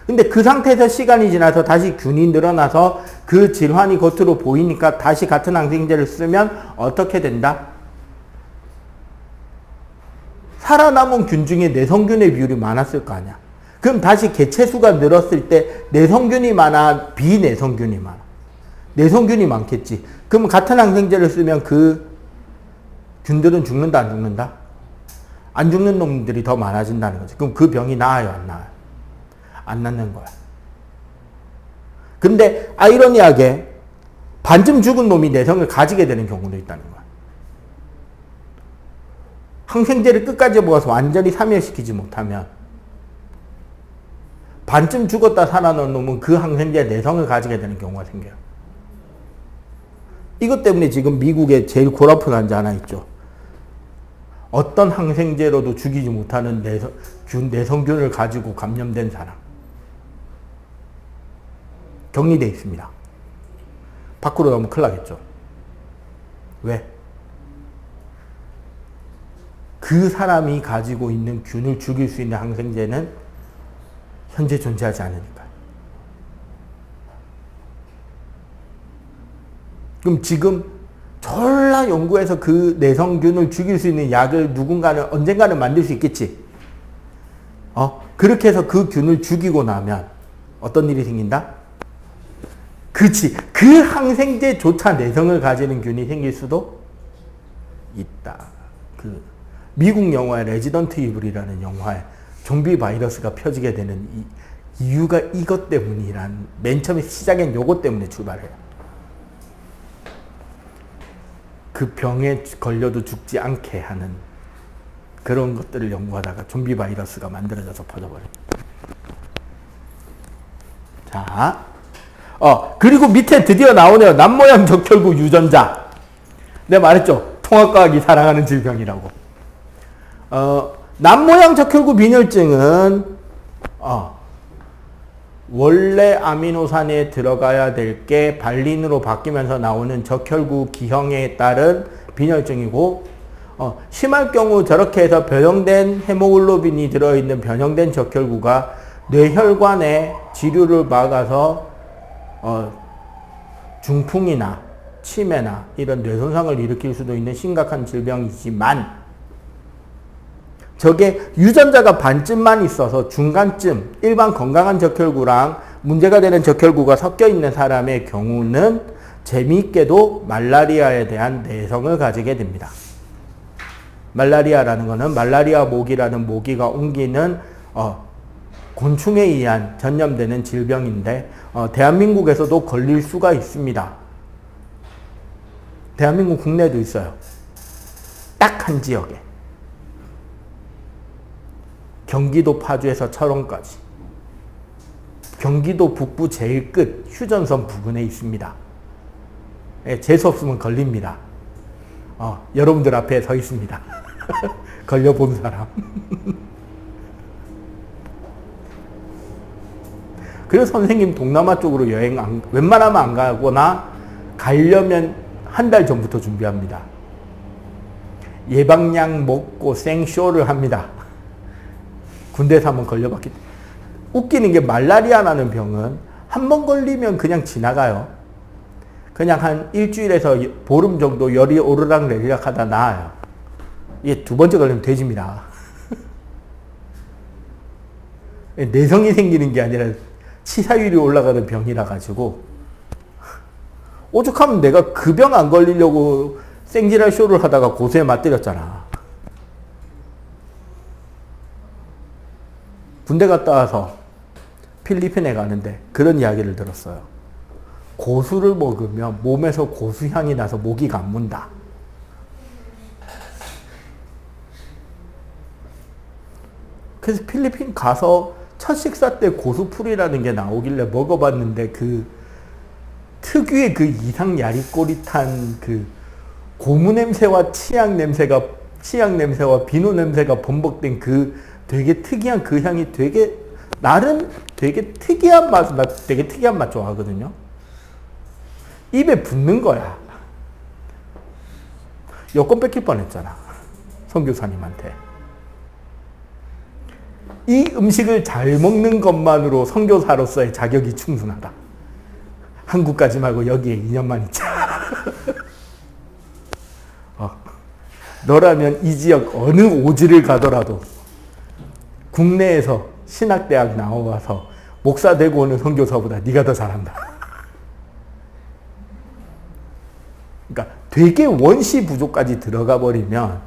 근데 그 상태에서 시간이 지나서 다시 균이 늘어나서 그 질환이 겉으로 보이니까 다시 같은 항생제를 쓰면 어떻게 된다? 살아남은 균 중에 내성균의 비율이 많았을 거 아니야. 그럼 다시 개체수가 늘었을 때 내성균이 많아, 비내성균이 많아? 내성균이 많겠지. 그럼 같은 항생제를 쓰면 그 균들은 죽는다, 안 죽는다? 안 죽는 놈들이 더 많아진다는 거지. 그럼 그 병이 나아요, 안 나아요? 안 낫는 거야. 근데 아이러니하게 반쯤 죽은 놈이 내성을 가지게 되는 경우도 있다는 거야. 항생제를 끝까지 먹어서 완전히 사멸시키지 못하면 반쯤 죽었다 살아난 놈은 그 항생제에 내성을 가지게 되는 경우가 생겨요. 이것 때문에 지금 미국에 제일 골 아픈 환자 하나 있죠. 어떤 항생제로도 죽이지 못하는 내성균을 가지고 감염된 사람. 격리되어 있습니다. 밖으로 나오면 큰일 나겠죠. 왜? 그 사람이 가지고 있는 균을 죽일 수 있는 항생제는 현재 존재하지 않으니까. 그럼 지금 졸라 연구해서 그 내성균을 죽일 수 있는 약을 누군가는 언젠가는 만들 수 있겠지. 그렇게 해서 그 균을 죽이고 나면 어떤 일이 생긴다? 그치. 그 항생제조차 내성을 가지는 균이 생길 수도 있다. 그 미국 영화의 레지던트 이블이라는 영화에 좀비 바이러스가 펴지게 되는 이유가 이것 때문이란, 맨 처음에 시작엔 요것 때문에 출발해요. 그 병에 걸려도 죽지 않게 하는 그런 것들을 연구하다가 좀비 바이러스가 만들어져서 퍼져버려요. 자, 그리고 밑에 드디어 나오네요. 남모양 적혈구 유전자. 내가 말했죠. 통합과학이 사랑하는 질병이라고. 남모양 적혈구 빈혈증은 원래 아미노산에 들어가야 될 게 발린으로 바뀌면서 나오는 적혈구 기형에 따른 빈혈증이고, 심할 경우 저렇게 해서 변형된 헤모글로빈이 들어있는 변형된 적혈구가 뇌혈관에 지류를 막아서 중풍이나 치매나 이런 뇌손상을 일으킬 수도 있는 심각한 질병이지만, 저게 유전자가 반쯤만 있어서 중간쯤 일반 건강한 적혈구랑 문제가 되는 적혈구가 섞여 있는 사람의 경우는 재미있게도 말라리아에 대한 내성을 가지게 됩니다. 말라리아라는 것은 말라리아 모기라는 모기가 옮기는 곤충에 의한 전염되는 질병인데 대한민국에서도 걸릴 수가 있습니다. 대한민국 국내에도 있어요. 딱 한 지역에. 경기도 파주에서 철원까지. 경기도 북부 제일 끝 휴전선 부근에 있습니다. 재수 없으면 걸립니다. 여러분들 앞에 서 있습니다. 걸려본 사람. 그래서 선생님 동남아 쪽으로 여행 웬만하면 안 가거나 가려면 한 달 전부터 준비합니다. 예방약 먹고 생쇼를 합니다. 군대에서 한번 걸려봤기 때문에. 웃기는 게 말라리아라는 병은 한 번 걸리면 그냥 지나가요. 그냥 한 일주일에서 보름 정도 열이 오르락 내리락 하다 나아요. 이게 두 번째 걸리면 돼집니다. 내성이 생기는 게 아니라 치사율이 올라가는 병이라 가지고 오죽하면 내가 그 병 안 걸리려고 생지랄 쇼를 하다가 고수에 맞들였잖아. 군대 갔다 와서 필리핀에 가는데 그런 이야기를 들었어요. 고수를 먹으면 몸에서 고수향이 나서 모기가 안 문다. 그래서 필리핀 가서 첫 식사 때 고수풀이라는 게 나오길래 먹어봤는데 그 특유의 그 이상 야릿꼬릿한 그 고무 냄새와 치약 냄새와 비누 냄새가 범벅된 그 되게 특이한 그 향이 되게 나름 되게 특이한 맛, 나 되게 특이한 맛 좋아하거든요. 입에 붙는 거야. 여권 뺏길 뻔했잖아. 선교사님한테. 이 음식을 잘 먹는 것만으로 선교사로서의 자격이 충분하다. 한국 가지 말고 여기에 2년만 있자. 너라면 이 지역 어느 오지를 가더라도 국내에서 신학대학 나와서 목사 되고 오는 선교사보다 네가 더 잘한다. 그러니까 되게 원시 부족까지 들어가 버리면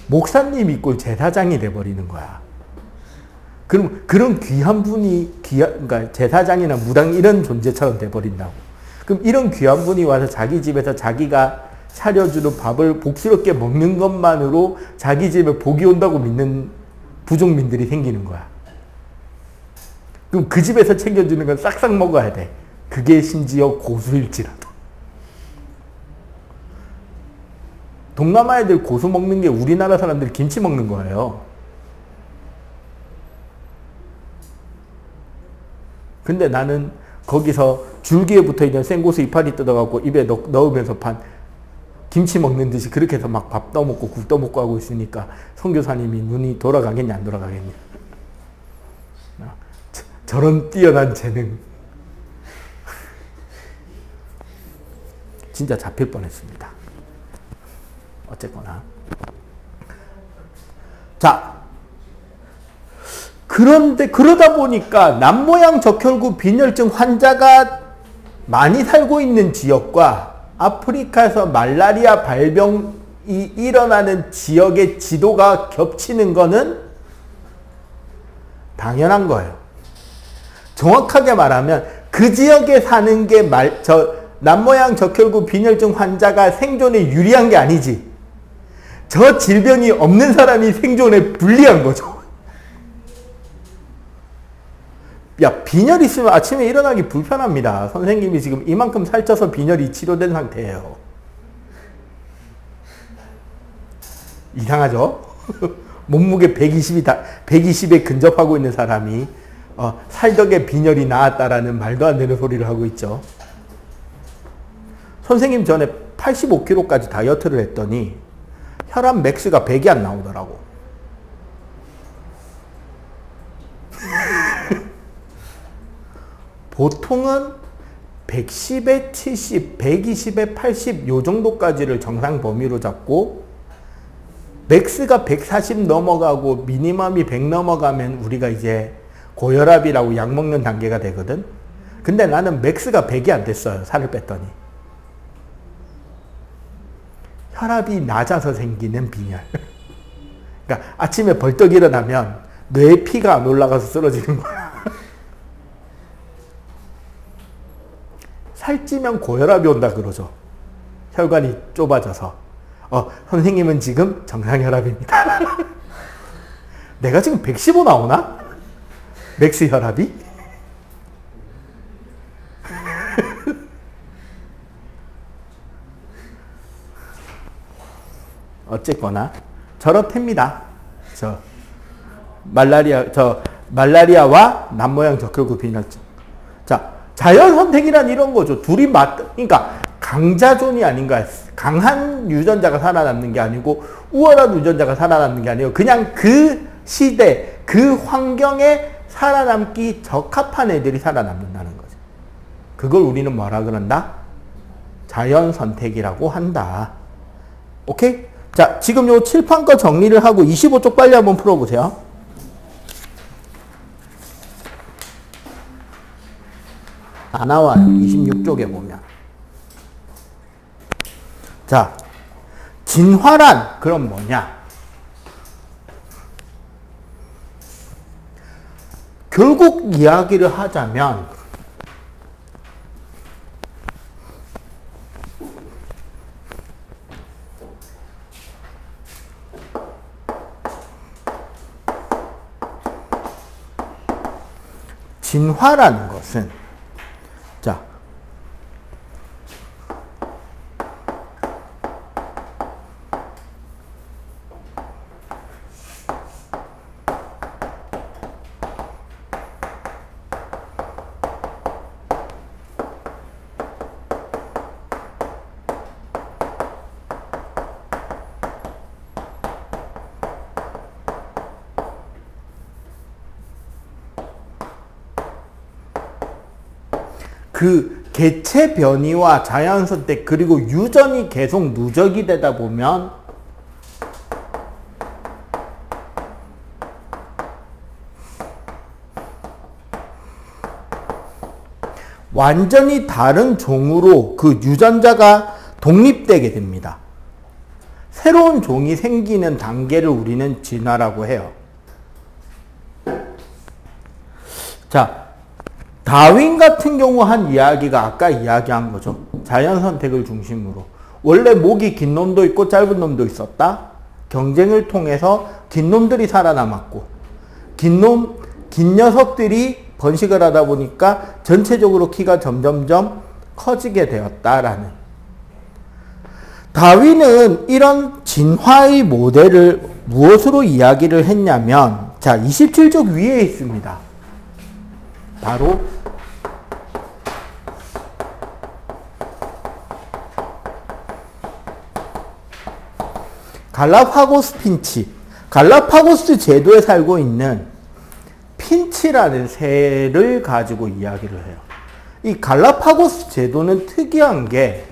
목사님 이꼴 제사장이 돼버리는 거야. 그럼 그런 귀한 분이 그러니까 제사장이나 무당 이런 존재처럼 돼버린다고. 그럼 이런 귀한 분이 와서 자기 집에서 자기가 차려주는 밥을 복스럽게 먹는 것만으로 자기 집에 복이 온다고 믿는 부족민들이 생기는 거야. 그럼 그 집에서 챙겨주는 건 싹싹 먹어야 돼. 그게 심지어 고수일지라도. 동남아 애들 고수 먹는 게 우리나라 사람들이 김치 먹는 거예요. 근데 나는 거기서 줄기에 붙어있는 생고수 이파리 뜯어갖고 입에 넣으면서 김치 먹는 듯이 그렇게 해서 막 밥 떠먹고 국 떠먹고 하고 있으니까 선교사님이 눈이 돌아가겠냐 안 돌아가겠냐. 저런 뛰어난 재능. 진짜 잡힐 뻔했습니다. 어쨌거나. 자, 그런데 그러다 보니까 남모양 적혈구 빈혈증 환자가 많이 살고 있는 지역과 아프리카에서 말라리아 발병이 일어나는 지역의 지도가 겹치는 거는 당연한 거예요. 정확하게 말하면 그 지역에 사는 게 남모양 적혈구 빈혈증 환자가 생존에 유리한 게 아니지. 저 질병이 없는 사람이 생존에 불리한 거죠. 야, 빈혈 있으면 아침에 일어나기 불편합니다. 선생님이 지금 이만큼 살쪄서 빈혈이 치료된 상태예요. 이상하죠? 몸무게 120에 근접하고 있는 사람이 살덕에 빈혈이 나았다라는 말도 안 되는 소리를 하고 있죠. 선생님 전에 85kg까지 다이어트를 했더니 혈압 맥스가 100이 안 나오더라고. 보통은 110에 70, 120에 80 요 정도까지를 정상 범위로 잡고 맥스가 140 넘어가고 미니멈이 100 넘어가면 우리가 이제 고혈압이라고 약 먹는 단계가 되거든. 근데 나는 맥스가 100이 안 됐어요. 살을 뺐더니. 혈압이 낮아서 생기는 빈혈. 그러니까 아침에 벌떡 일어나면 뇌에 피가 안 올라가서 쓰러지는 거야. 살찌면 고혈압이 온다 그러죠. 혈관이 좁아져서. 선생님은 지금 정상혈압입니다. 내가 지금 115 나오나? 맥스 혈압이? 어쨌거나 저렇답니다. 말라리아와 남모양 적혈구 빈혈증. 자, 자연 선택이란 이런 거죠. 둘이 그러니까 강자존이 아닌가. 강한 유전자가 살아남는 게 아니고 우월한 유전자가 살아남는 게 아니고 그냥 그 시대, 그 환경에 살아남기 적합한 애들이 살아남는다는 거죠. 그걸 우리는 뭐라 그런다? 자연 선택이라고 한다. 오케이? 자, 지금 요 칠판 거 정리를 하고 25쪽 빨리 한번 풀어보세요. 다 나와요. 26쪽에 보면. 자, 진화란 그럼 뭐냐? 결국 이야기를 하자면 진화라는 것은 자, 그 개체 변이와 자연 선택 그리고 유전이 계속 누적이 되다 보면 완전히 다른 종으로 그 유전자가 독립되게 됩니다. 새로운 종이 생기는 단계를 우리는 진화라고 해요. 자, 다윈 같은 경우 한 이야기가 아까 이야기한 거죠. 자연 선택을 중심으로. 원래 목이 긴 놈도 있고 짧은 놈도 있었다. 경쟁을 통해서 긴 놈들이 살아남았고, 긴 녀석들이 번식을 하다 보니까 전체적으로 키가 점점점 커지게 되었다라는. 다윈은 이런 진화의 모델을 무엇으로 이야기를 했냐면, 자, 27쪽 위에 있습니다. 바로 갈라파고스 핀치. 갈라파고스 제도에 살고 있는 핀치라는 새를 가지고 이야기를 해요. 이 갈라파고스 제도는 특이한 게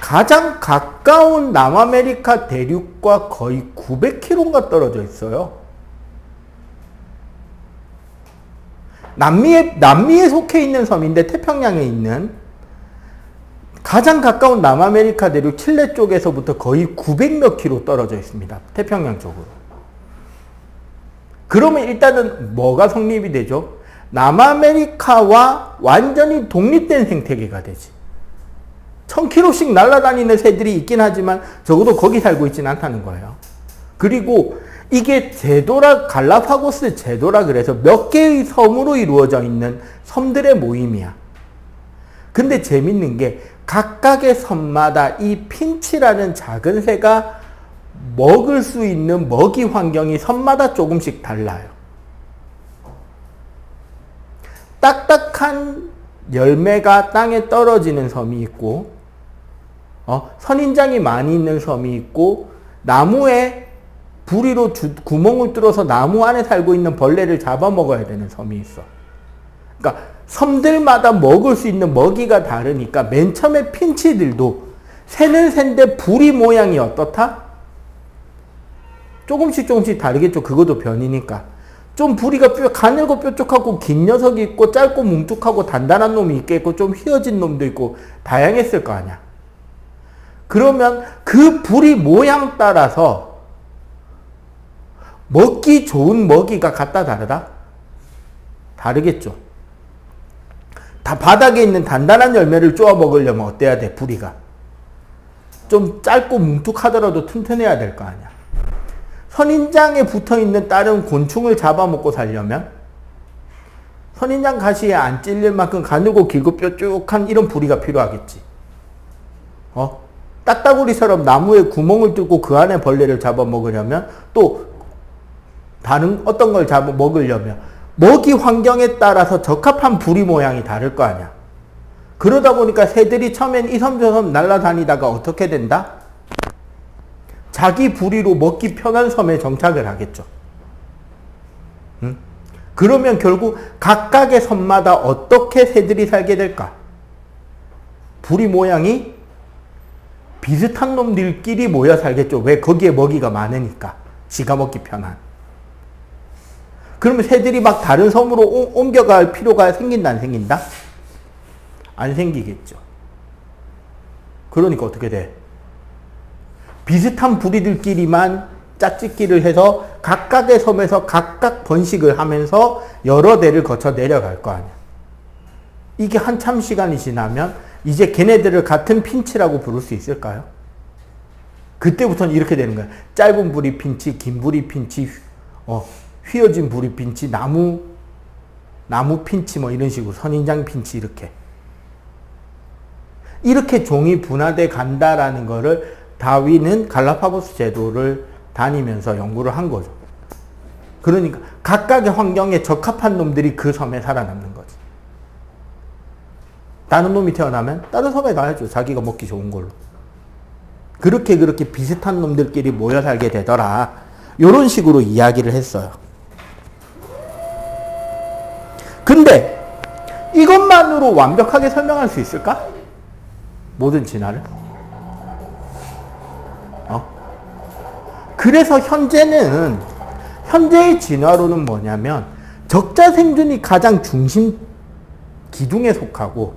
가장 가까운 남아메리카 대륙과 거의 900km가 떨어져 있어요. 남미에 속해 있는 섬인데 태평양에 있는 가장 가까운 남아메리카 대륙 칠레 쪽에서부터 거의 900몇 킬로 떨어져 있습니다. 태평양 쪽으로. 그러면 일단은 뭐가 성립이 되죠? 남아메리카와 완전히 독립된 생태계가 되지. 1000km씩 날아다니는 새들이 있긴 하지만 적어도 거기 살고 있지는 않다는 거예요. 그리고 이게 제도라, 갈라파고스 제도라 그래서 몇 개의 섬으로 이루어져 있는 섬들의 모임이야. 근데 재밌는 게 각각의 섬마다 이 핀치라는 작은 새가 먹을 수 있는 먹이 환경이 섬마다 조금씩 달라요. 딱딱한 열매가 땅에 떨어지는 섬이 있고, 선인장이 많이 있는 섬이 있고, 나무에 부리로 구멍을 뚫어서 나무 안에 살고 있는 벌레를 잡아먹어야 되는 섬이 있어. 그러니까 섬들마다 먹을 수 있는 먹이가 다르니까 맨 처음에 핀치들도 새는 새인데 부리 모양이 어떻다? 조금씩 다르겠죠. 그것도 변이니까. 좀 부리가 가늘고 뾰족하고 긴 녀석이 있고 짧고 뭉툭하고 단단한 놈이 있겠고 좀 휘어진 놈도 있고 다양했을 거 아니야. 그러면 그 부리 모양 따라서 먹기 좋은 먹이가 같다 다르다? 다르겠죠. 다 바닥에 있는 단단한 열매를 쪼아 먹으려면 어때야 돼? 부리가 좀 짧고 뭉툭하더라도 튼튼해야 될 거 아니야. 선인장에 붙어있는 다른 곤충을 잡아먹고 살려면 선인장 가시에 안 찔릴 만큼 가늘고 길고 뾰족한 이런 부리가 필요하겠지. 딱따구리처럼 나무에 구멍을 뚫고 그 안에 벌레를 잡아먹으려면 또 다른 어떤 걸 잡아먹으려면 먹이 환경에 따라서 적합한 부리 모양이 다를 거 아니야. 그러다 보니까 새들이 처음엔 이 섬 저 섬 날아다니다가 어떻게 된다? 자기 부리로 먹기 편한 섬에 정착을 하겠죠. 응? 그러면 결국 각각의 섬마다 어떻게 새들이 살게 될까? 부리 모양이 비슷한 놈들끼리 모여 살겠죠. 왜? 거기에 먹이가 많으니까. 지가 먹기 편한. 그러면 새들이 막 다른 섬으로 옮겨갈 필요가 생긴다, 안 생긴다? 안 생기겠죠. 그러니까 어떻게 돼? 비슷한 부리들끼리만 짝짓기를 해서 각각의 섬에서 각각 번식을 하면서 여러 대를 거쳐 내려갈 거 아니야. 이게 한참 시간이 지나면 이제 걔네들을 같은 핀치라고 부를 수 있을까요? 그때부터는 이렇게 되는 거야. 짧은 부리 핀치, 긴 부리 핀치, 휘어진 부리 핀치, 나무 핀치 뭐 이런 식으로 선인장 핀치 이렇게 종이 분화돼 간다라는 거를 다윈은 갈라파고스 제도를 다니면서 연구를 한 거죠. 그러니까 각각의 환경에 적합한 놈들이 그 섬에 살아남는 거지. 다른 놈이 태어나면 다른 섬에 가야죠. 자기가 먹기 좋은 걸로. 그렇게 비슷한 놈들끼리 모여 살게 되더라. 이런 식으로 이야기를 했어요. 근데 이것만으로 완벽하게 설명할 수 있을까? 모든 진화를? 그래서 현재의 진화론은 뭐냐면 적자 생존이 가장 기둥에 속하고,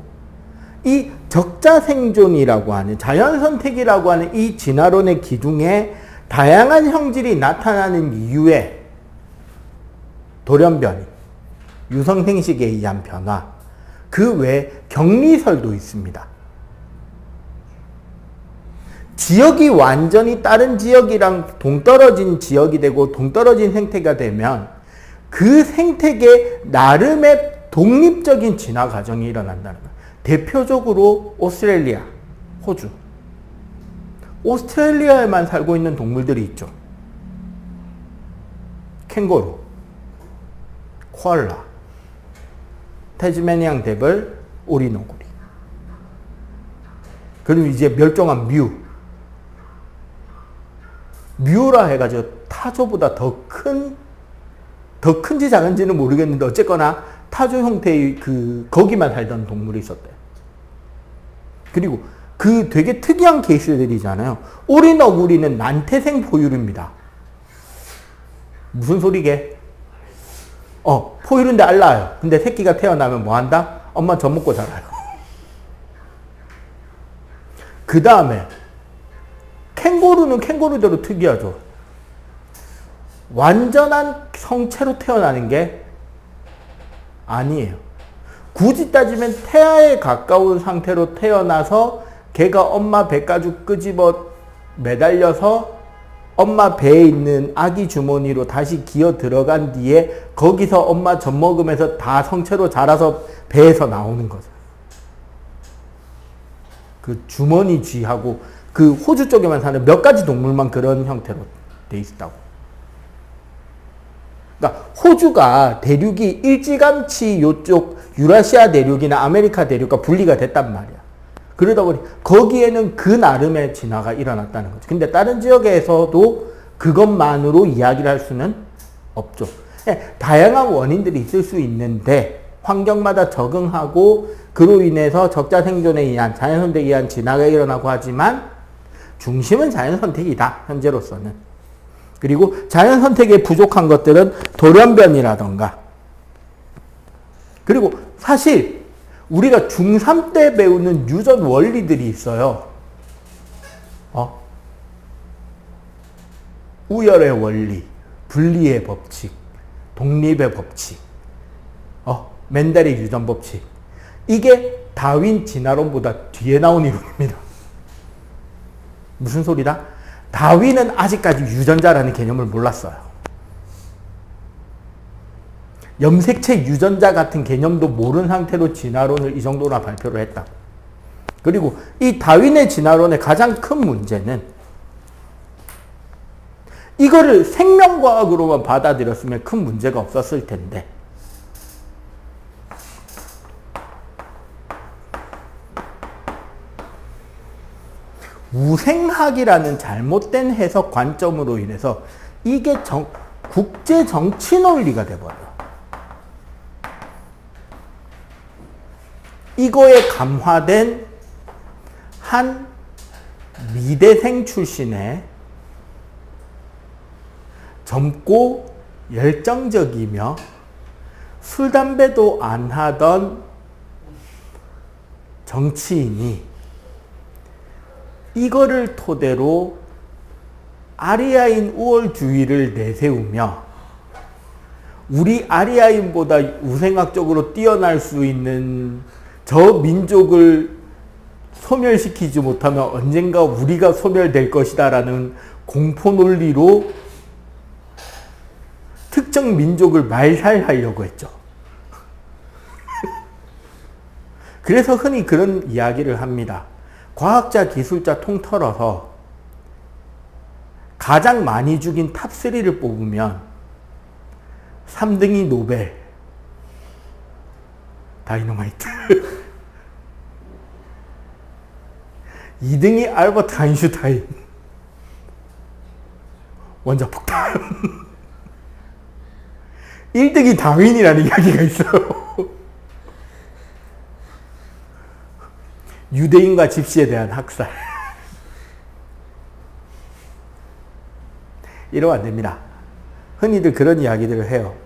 이 적자생존이라고 하는, 자연선택이라고 하는 이 진화론의 기둥에 다양한 형질이 나타나는 이유에 돌연변이, 유성생식에 의한 변화, 그 외에 격리설도 있습니다. 지역이 완전히 다른 지역이랑 동떨어진 지역이 되고 동떨어진 생태가 되면 그 생태계 나름의 독립적인 진화 과정이 일어난다는 거예요. 대표적으로 오스트레일리아, 호주. 오스트레일리아에만 살고 있는 동물들이 있죠. 캥거루, 코알라, 태즈메니안 대벌, 오리너구리. 그리고 이제 멸종한 뮤라 해가지고 타조보다 더 큰지 작은지는 모르겠는데 어쨌거나 타조 형태의 거기만 살던 동물이 있었대요. 그리고 그 되게 특이한 케이스들이잖아요. 오리너구리는 난태생 포유류입니다. 무슨 소리게? 포유류인데 알라요. 근데 새끼가 태어나면 뭐 한다? 엄마 젖 먹고 자라요. 그 다음에 캥거루는 캥거루대로 특이하죠. 완전한 성체로 태어나는 게 아니에요. 굳이 따지면 태아에 가까운 상태로 태어나서 걔가 엄마 배가죽 끄집어 매달려서 엄마 배에 있는 아기 주머니로 다시 기어 들어간 뒤에 거기서 엄마 젖 먹으면서 다 성체로 자라서 배에서 나오는 거죠. 그 주머니 쥐하고 그 호주 쪽에만 사는 몇 가지 동물만 그런 형태로 돼 있다고. 그러니까 호주가 대륙이 일찌감치 요쪽 유라시아 대륙이나 아메리카 대륙과 분리가 됐단 말이야. 그러다 보니 거기에는 그 나름의 진화가 일어났다는 거죠. 근데 다른 지역에서도 그것만으로 이야기를 할 수는 없죠. 다양한 원인들이 있을 수 있는데 환경마다 적응하고 그로 인해서 적자 생존에 의한 자연선택에 의한 진화가 일어나고 하지만 중심은 자연선택이다. 현재로서는. 그리고 자연선택에 부족한 것들은 돌연변이라던가 그리고 사실 우리가 중3 때 배우는 유전 원리들이 있어요. 우열의 원리, 분리의 법칙, 독립의 법칙, 맨델의 유전 법칙. 이게 다윈 진화론보다 뒤에 나온 이론입니다. 무슨 소리다? 다윈은 아직까지 유전자라는 개념을 몰랐어요. 염색체 유전자 같은 개념도 모르는 상태로 진화론을 이 정도나 발표를 했다. 그리고 이 다윈의 진화론의 가장 큰 문제는 이거를 생명과학으로만 받아들였으면 큰 문제가 없었을 텐데 우생학이라는 잘못된 해석 관점으로 인해서 이게 국제 정치 논리가 돼버려요. 이거에 감화된 한 미대생 출신의 젊고 열정적이며 술, 담배도 안 하던 정치인이 이거를 토대로 아리아인 우월주의를 내세우며 우리 아리아인보다 우생학적으로 뛰어날 수 있는 저 민족을 소멸시키지 못하면 언젠가 우리가 소멸될 것이다 라는 공포 논리로 특정 민족을 말살하려고 했죠. 그래서 흔히 그런 이야기를 합니다. 과학자, 기술자 통틀어서 가장 많이 죽인 탑3를 뽑으면 3등이 노벨, 다이너마이트 2등이 알버트 아인슈타인, 원자폭탄 1등이 다윈이라는 이야기가 있어요. 유대인과 집시에 대한 학살. 이러면 안 됩니다. 흔히들 그런 이야기들을 해요.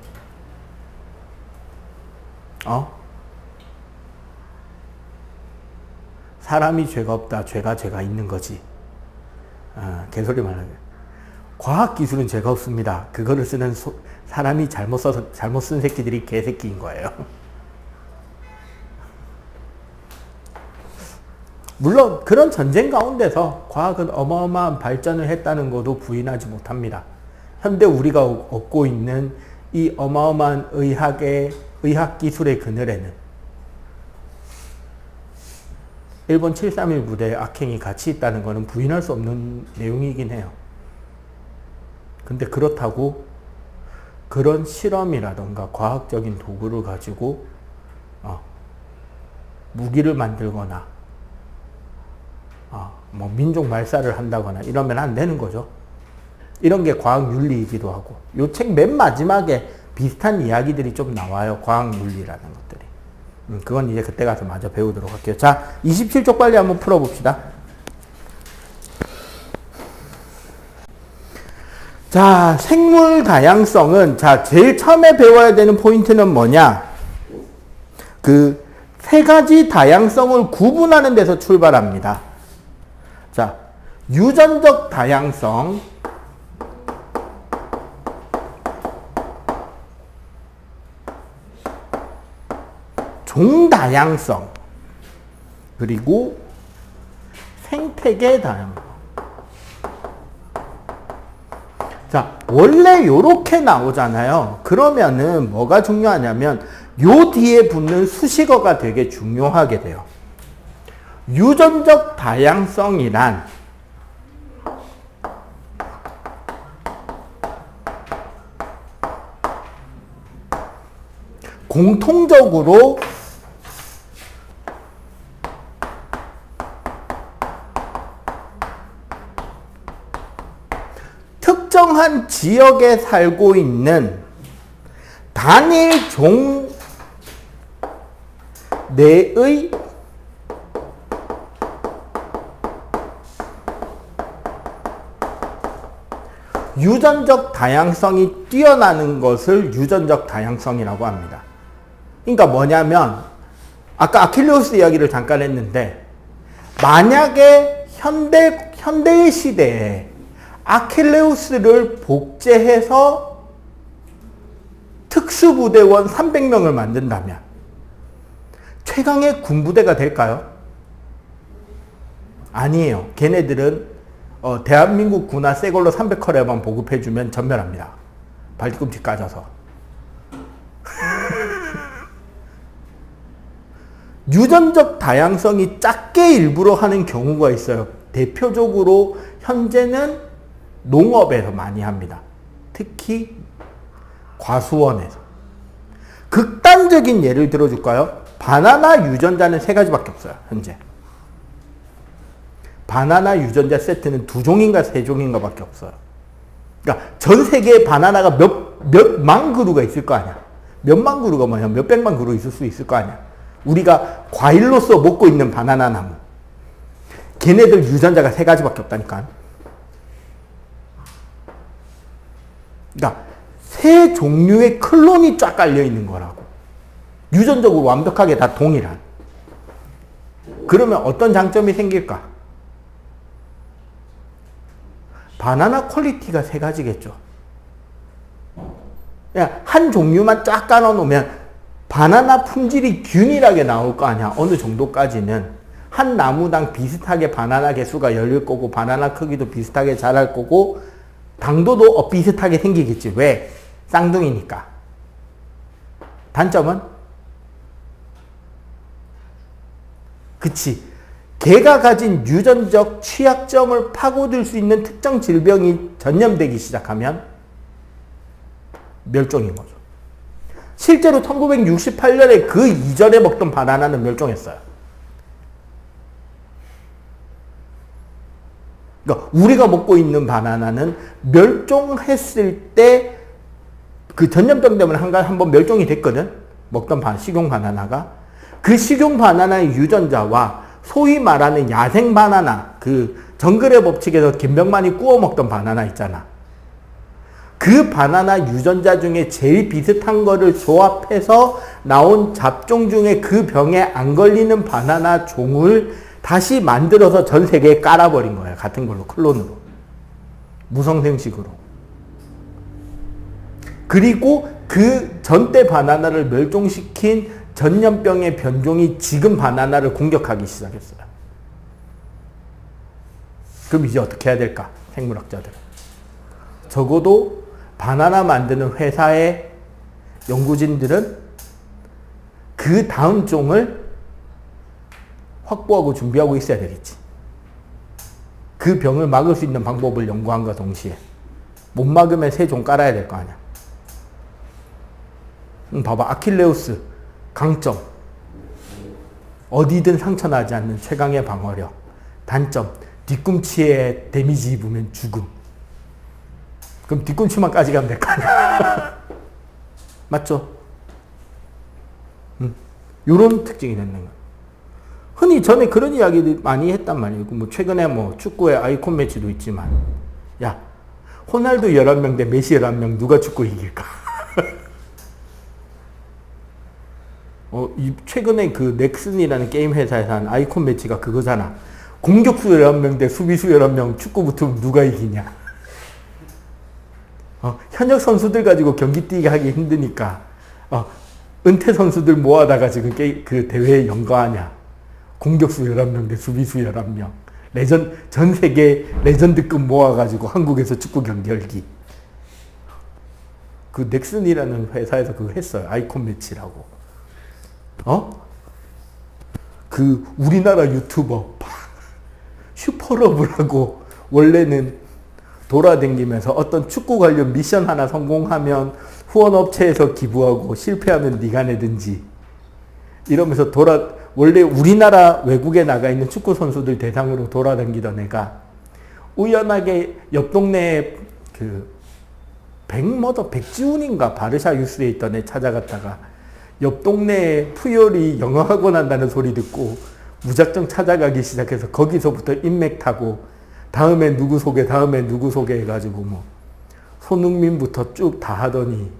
사람이 죄가 없다. 죄가 있는 거지. 개소리 말하는 거예요. 과학기술은 죄가 없습니다. 그거를 쓰는 사람이 잘못 쓴 새끼들이 개새끼인 거예요. 물론 그런 전쟁 가운데서 과학은 어마어마한 발전을 했다는 것도 부인하지 못합니다. 현대 우리가 얻고 있는 이 어마어마한 의학기술의 그늘에는 일본 731 부대의 악행이 같이 있다는 것은 부인할 수 없는 내용이긴 해요. 근데 그렇다고 그런 실험이라던가 과학적인 도구를 가지고 무기를 만들거나 뭐 민족 말살을 한다거나 이러면 안 되는 거죠. 이런 게 과학윤리이기도 하고 요 책 맨 마지막에 비슷한 이야기들이 좀 나와요. 과학윤리라는 것들이. 그건 이제 그때 가서 마저 배우도록 할게요. 자, 27쪽 빨리 한번 풀어봅시다. 자, 생물 다양성은 자, 제일 처음에 배워야 되는 포인트는 뭐냐? 그 세 가지 다양성을 구분하는 데서 출발합니다. 자, 유전적 다양성, 종다양성, 그리고 생태계 다양성. 자, 원래 요렇게 나오잖아요. 그러면은 뭐가 중요하냐면 요 뒤에 붙는 수식어가 되게 중요하게 돼요. 유전적 다양성이란 공통적으로 특정한 지역에 살고 있는 단일 종 내의 유전적 다양성이 뛰어나는 것을 유전적 다양성이라고 합니다. 그러니까 뭐냐면 아까 아킬레우스 이야기를 잠깐 했는데 만약에 현대 시대에 아킬레우스를 복제해서 특수부대원 300명을 만든다면 최강의 군부대가 될까요? 아니에요. 걔네들은 대한민국 군화 새 걸로 300컬에만 보급해주면 전멸합니다. 발뒤꿈치 까져서. 유전적 다양성이 작게 일부러 하는 경우가 있어요. 대표적으로 현재는 농업에서 많이 합니다. 특히 과수원에서. 극단적인 예를 들어줄까요? 바나나 유전자는 3가지밖에 없어요. 현재. 바나나 유전자 세트는 2종인가 3종인가 밖에 없어요. 그러니까 전 세계에 바나나가 몇만 그루가 있을 거 아니야. 몇만 그루가 뭐냐, 몇백만 그루 있을 수 있을 거 아니야. 우리가 과일로서 먹고 있는 바나나 나무. 걔네들 유전자가 3가지밖에 없다니까. 그러니까 3종류의 클론이 쫙 깔려 있는 거라고. 유전적으로 완벽하게 다 동일한. 그러면 어떤 장점이 생길까? 바나나 퀄리티가 3가지겠죠. 그냥 한 종류만 쫙 깔아놓으면 바나나 품질이 균일하게 나올 거 아니야. 어느 정도까지는. 한 나무당 비슷하게 바나나 개수가 열릴 거고 바나나 크기도 비슷하게 자랄 거고 당도도 비슷하게 생기겠지. 왜? 쌍둥이니까. 단점은? 그치. 걔가 가진 유전적 취약점을 파고들 수 있는 특정 질병이 전염되기 시작하면 멸종인 거죠. 실제로 1968년에 그 이전에 먹던 바나나는 멸종했어요. 그러니까 우리가 먹고 있는 바나나는 멸종했을 때 그 전염병 때문에 한번 멸종이 됐거든. 먹던 식용 바나나가. 그 식용 바나나의 유전자와 소위 말하는 야생 바나나, 그 정글의 법칙에서 김병만이 구워 먹던 바나나 있잖아. 그 바나나 유전자 중에 제일 비슷한 거를 조합해서 나온 잡종 중에 그 병에 안 걸리는 바나나 종을 다시 만들어서 전 세계에 깔아버린 거예요. 같은 걸로, 클론으로. 무성생식으로. 그리고 그 전때 바나나를 멸종시킨 전염병의 변종이 지금 바나나를 공격하기 시작했어요. 그럼 이제 어떻게 해야 될까? 생물학자들은. 적어도 바나나 만드는 회사의 연구진들은 그 다음 종을 확보하고 준비하고 있어야 되겠지. 그 병을 막을 수 있는 방법을 연구함과 동시에 못 막으면 새 종 깔아야 될 거 아니야. 봐봐. 아킬레우스 강점, 어디든 상처나지 않는 최강의 방어력. 단점, 뒤꿈치에 데미지 입으면 죽음. 그럼 뒤꿈치만까지 가면 될 거 아니야. 맞죠? 요런 특징이 되는 거야. 흔히 전에 그런 이야기들 많이 했단 말이에요. 뭐 최근에 뭐 축구의 아이콘 매치도 있지만, 야, 호날두 11명 대 메시 11명 누가 축구 이길까? 최근에 그 넥슨이라는 게임 회사에서 한 아이콘 매치가 그거잖아. 공격수 11명 대 수비수 11명 축구 붙으면 누가 이기냐. 현역 선수들 가지고 경기 뛰게 하기 힘드니까 은퇴 선수들 모아다가 지금 그 대회에 연거하냐. 공격수 11명 대 수비수 11명. 전 세계 레전드급 모아가지고 한국에서 축구 경기 열기. 그 넥슨이라는 회사에서 그거 했어요. 아이콘 매치라고. 그 우리나라 유튜버 슈퍼러브라고 원래는 돌아다니면서 어떤 축구 관련 미션 하나 성공하면 후원업체에서 기부하고 실패하면 네가 내든지 이러면서 원래 우리나라 외국에 나가 있는 축구 선수들 대상으로 돌아다니던 애가 우연하게 옆 동네에 그 백지훈인가 바르샤 유스에 있던 애 찾아갔다가 옆 동네에 푸열이 영어 학원 한다는 소리 듣고 무작정 찾아가기 시작해서 거기서부터 인맥 타고 다음에 누구 소개 해가지고 뭐 손흥민부터 쭉 다 하더니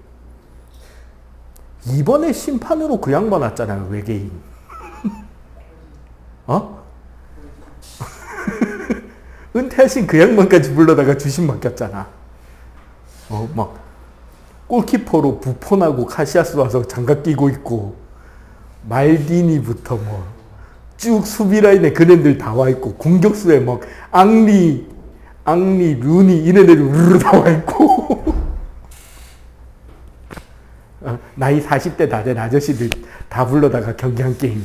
이번에 심판으로 그 양반 왔잖아요. 외계인. 은퇴하신 그 양반까지 불러다가 주심 맡겼잖아. 막 골키퍼로 부폰하고 카시아스 와서 장갑 끼고 있고 말디니부터 뭐 쭉 수비라인에 그네들 다 와 있고 공격수에 막 앙리, 루니 이런 애들 우르르 다 와 있고 나이 40대 다 된 아저씨들 다 불러다가 경기한 게임.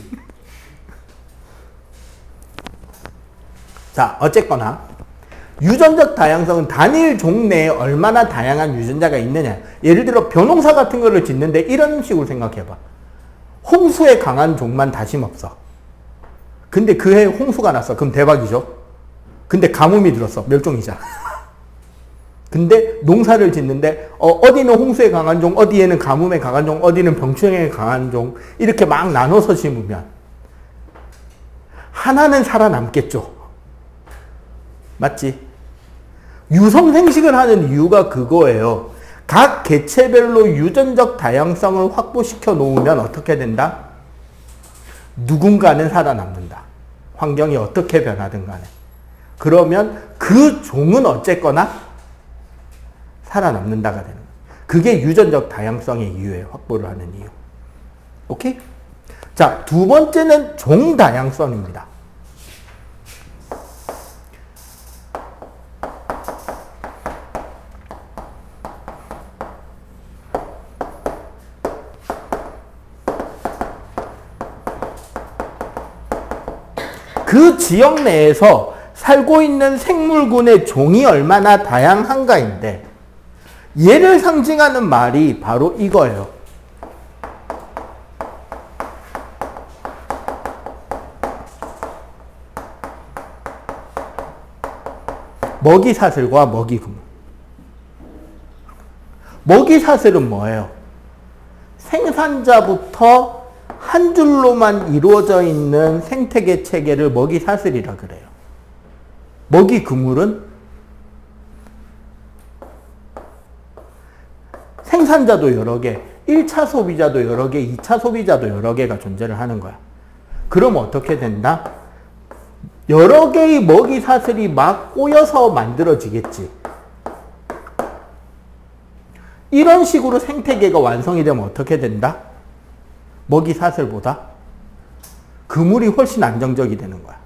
자, 어쨌거나 유전적 다양성은 단일 종 내에 얼마나 다양한 유전자가 있느냐. 예를 들어 벼농사 같은 거를 짓는데 이런 식으로 생각해봐. 홍수에 강한 종만 다심 없어. 근데 그 해에 홍수가 났어. 그럼 대박이죠. 근데 가뭄이 들었어. 멸종이잖아. 근데 농사를 짓는데 어디는 홍수에 강한 종, 어디에는 가뭄에 강한 종, 어디는 병충해에 강한 종 이렇게 막 나눠서 심으면 하나는 살아남겠죠. 맞지? 유성생식을 하는 이유가 그거예요. 각 개체별로 유전적 다양성을 확보시켜 놓으면 어떻게 된다? 누군가는 살아남는다. 환경이 어떻게 변하든 간에. 그러면 그 종은 어쨌거나 살아남는다가 되는 거예요. 그게 유전적 다양성의 이유예요. 확보를 하는 이유. 오케이? 자, 두 번째는 종 다양성입니다. 그 지역 내에서 살고 있는 생물군의 종이 얼마나 다양한가인데 얘를 상징하는 말이 바로 이거예요. 먹이사슬과 먹이그물. 먹이사슬은 뭐예요? 생산자부터 한 줄로만 이루어져 있는 생태계 체계를 먹이사슬이라 그래요. 먹이그물은 생산자도 여러 개, 1차 소비자도 여러 개, 2차 소비자도 여러 개가 존재를 하는 거야. 그럼 어떻게 된다? 여러 개의 먹이 사슬이 막 꼬여서 만들어지겠지. 이런 식으로 생태계가 완성이 되면 어떻게 된다? 먹이 사슬보다 그물이 훨씬 안정적이 되는 거야.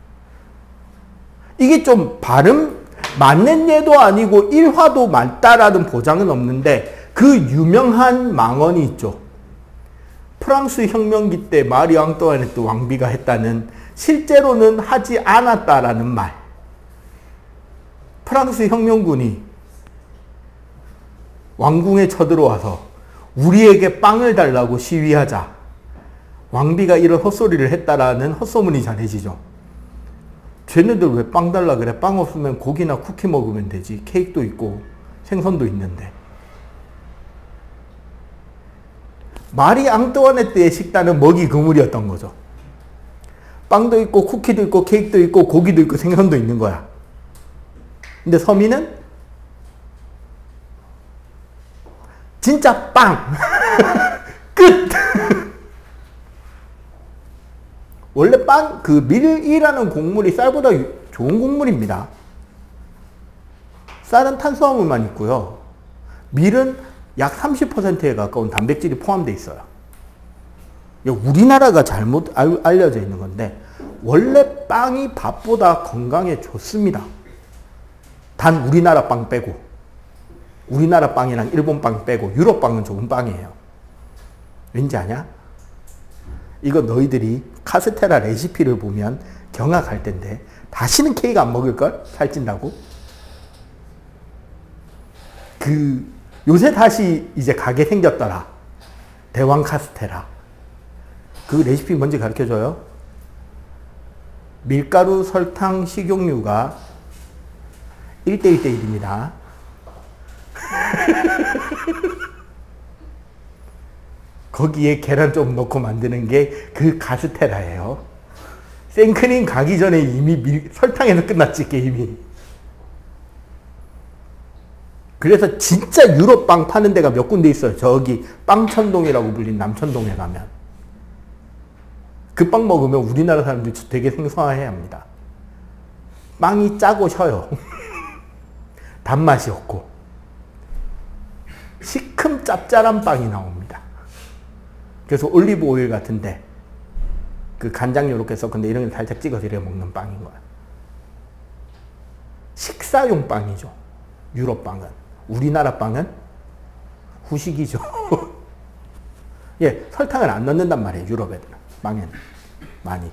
이게 좀 발음 맞는 예도 아니고 일화도 맞다라는 보장은 없는데 그 유명한 망언이 있죠. 프랑스 혁명기 때 마리 앙뚜아네트 왕비가 했다는, 실제로는 하지 않았다라는 말. 프랑스 혁명군이 왕궁에 쳐들어와서 우리에게 빵을 달라고 시위하자 왕비가 이런 헛소리를 했다라는 헛소문이 전해지죠. 쟤네들 왜 빵 달라 그래? 빵 없으면 고기나 쿠키 먹으면 되지. 케이크도 있고 생선도 있는데. 마리 앙뚜아네트의 식단은 먹이 그물이었던 거죠. 빵도 있고 쿠키도 있고 케이크도 있고 고기도 있고 생선도 있는 거야. 근데 서민은 진짜 빵! 끝! 원래 빵, 그 밀이라는 곡물이 쌀보다 좋은 곡물입니다. 쌀은 탄수화물만 있고요. 밀은 약 30%에 가까운 단백질이 포함되어 있어요. 우리나라가 잘못 알려져 있는 건데 원래 빵이 밥보다 건강에 좋습니다. 단 우리나라 빵 빼고. 우리나라 빵이랑 일본 빵 빼고 유럽 빵은 좋은 빵이에요. 왠지 아냐? 이거 너희들이 카스테라 레시피를 보면 경악할 텐데 다시는 케이크 안 먹을걸? 살찐다고? 요새 다시 이제 가게 생겼더라. 대왕 카스테라. 그 레시피 뭔지 가르쳐줘요? 밀가루, 설탕, 식용유가 1:1:1입니다. 거기에 계란 좀 넣고 만드는 게 그 카스테라예요. 생크림 가기 전에 이미 설탕에서 끝났지, 게임이. 그래서 진짜 유럽 빵 파는 데가 몇 군데 있어요. 저기 빵천동이라고 불린 남천동에 가면. 그 빵 먹으면 우리나라 사람들이 되게 생소해야 합니다. 빵이 짜고 셔요. 단맛이 없고. 시큼 짭짤한 빵이 나옵니다. 그래서 올리브 오일 같은데 그 간장 요렇게 섞은데 이런 거 살짝 찍어서 이렇게 먹는 빵인 거야. 식사용 빵이죠. 유럽 빵은. 우리나라 빵은 후식이죠. 예, 설탕을 안 넣는단 말이에요. 유럽 애들은. 빵에는. 많이.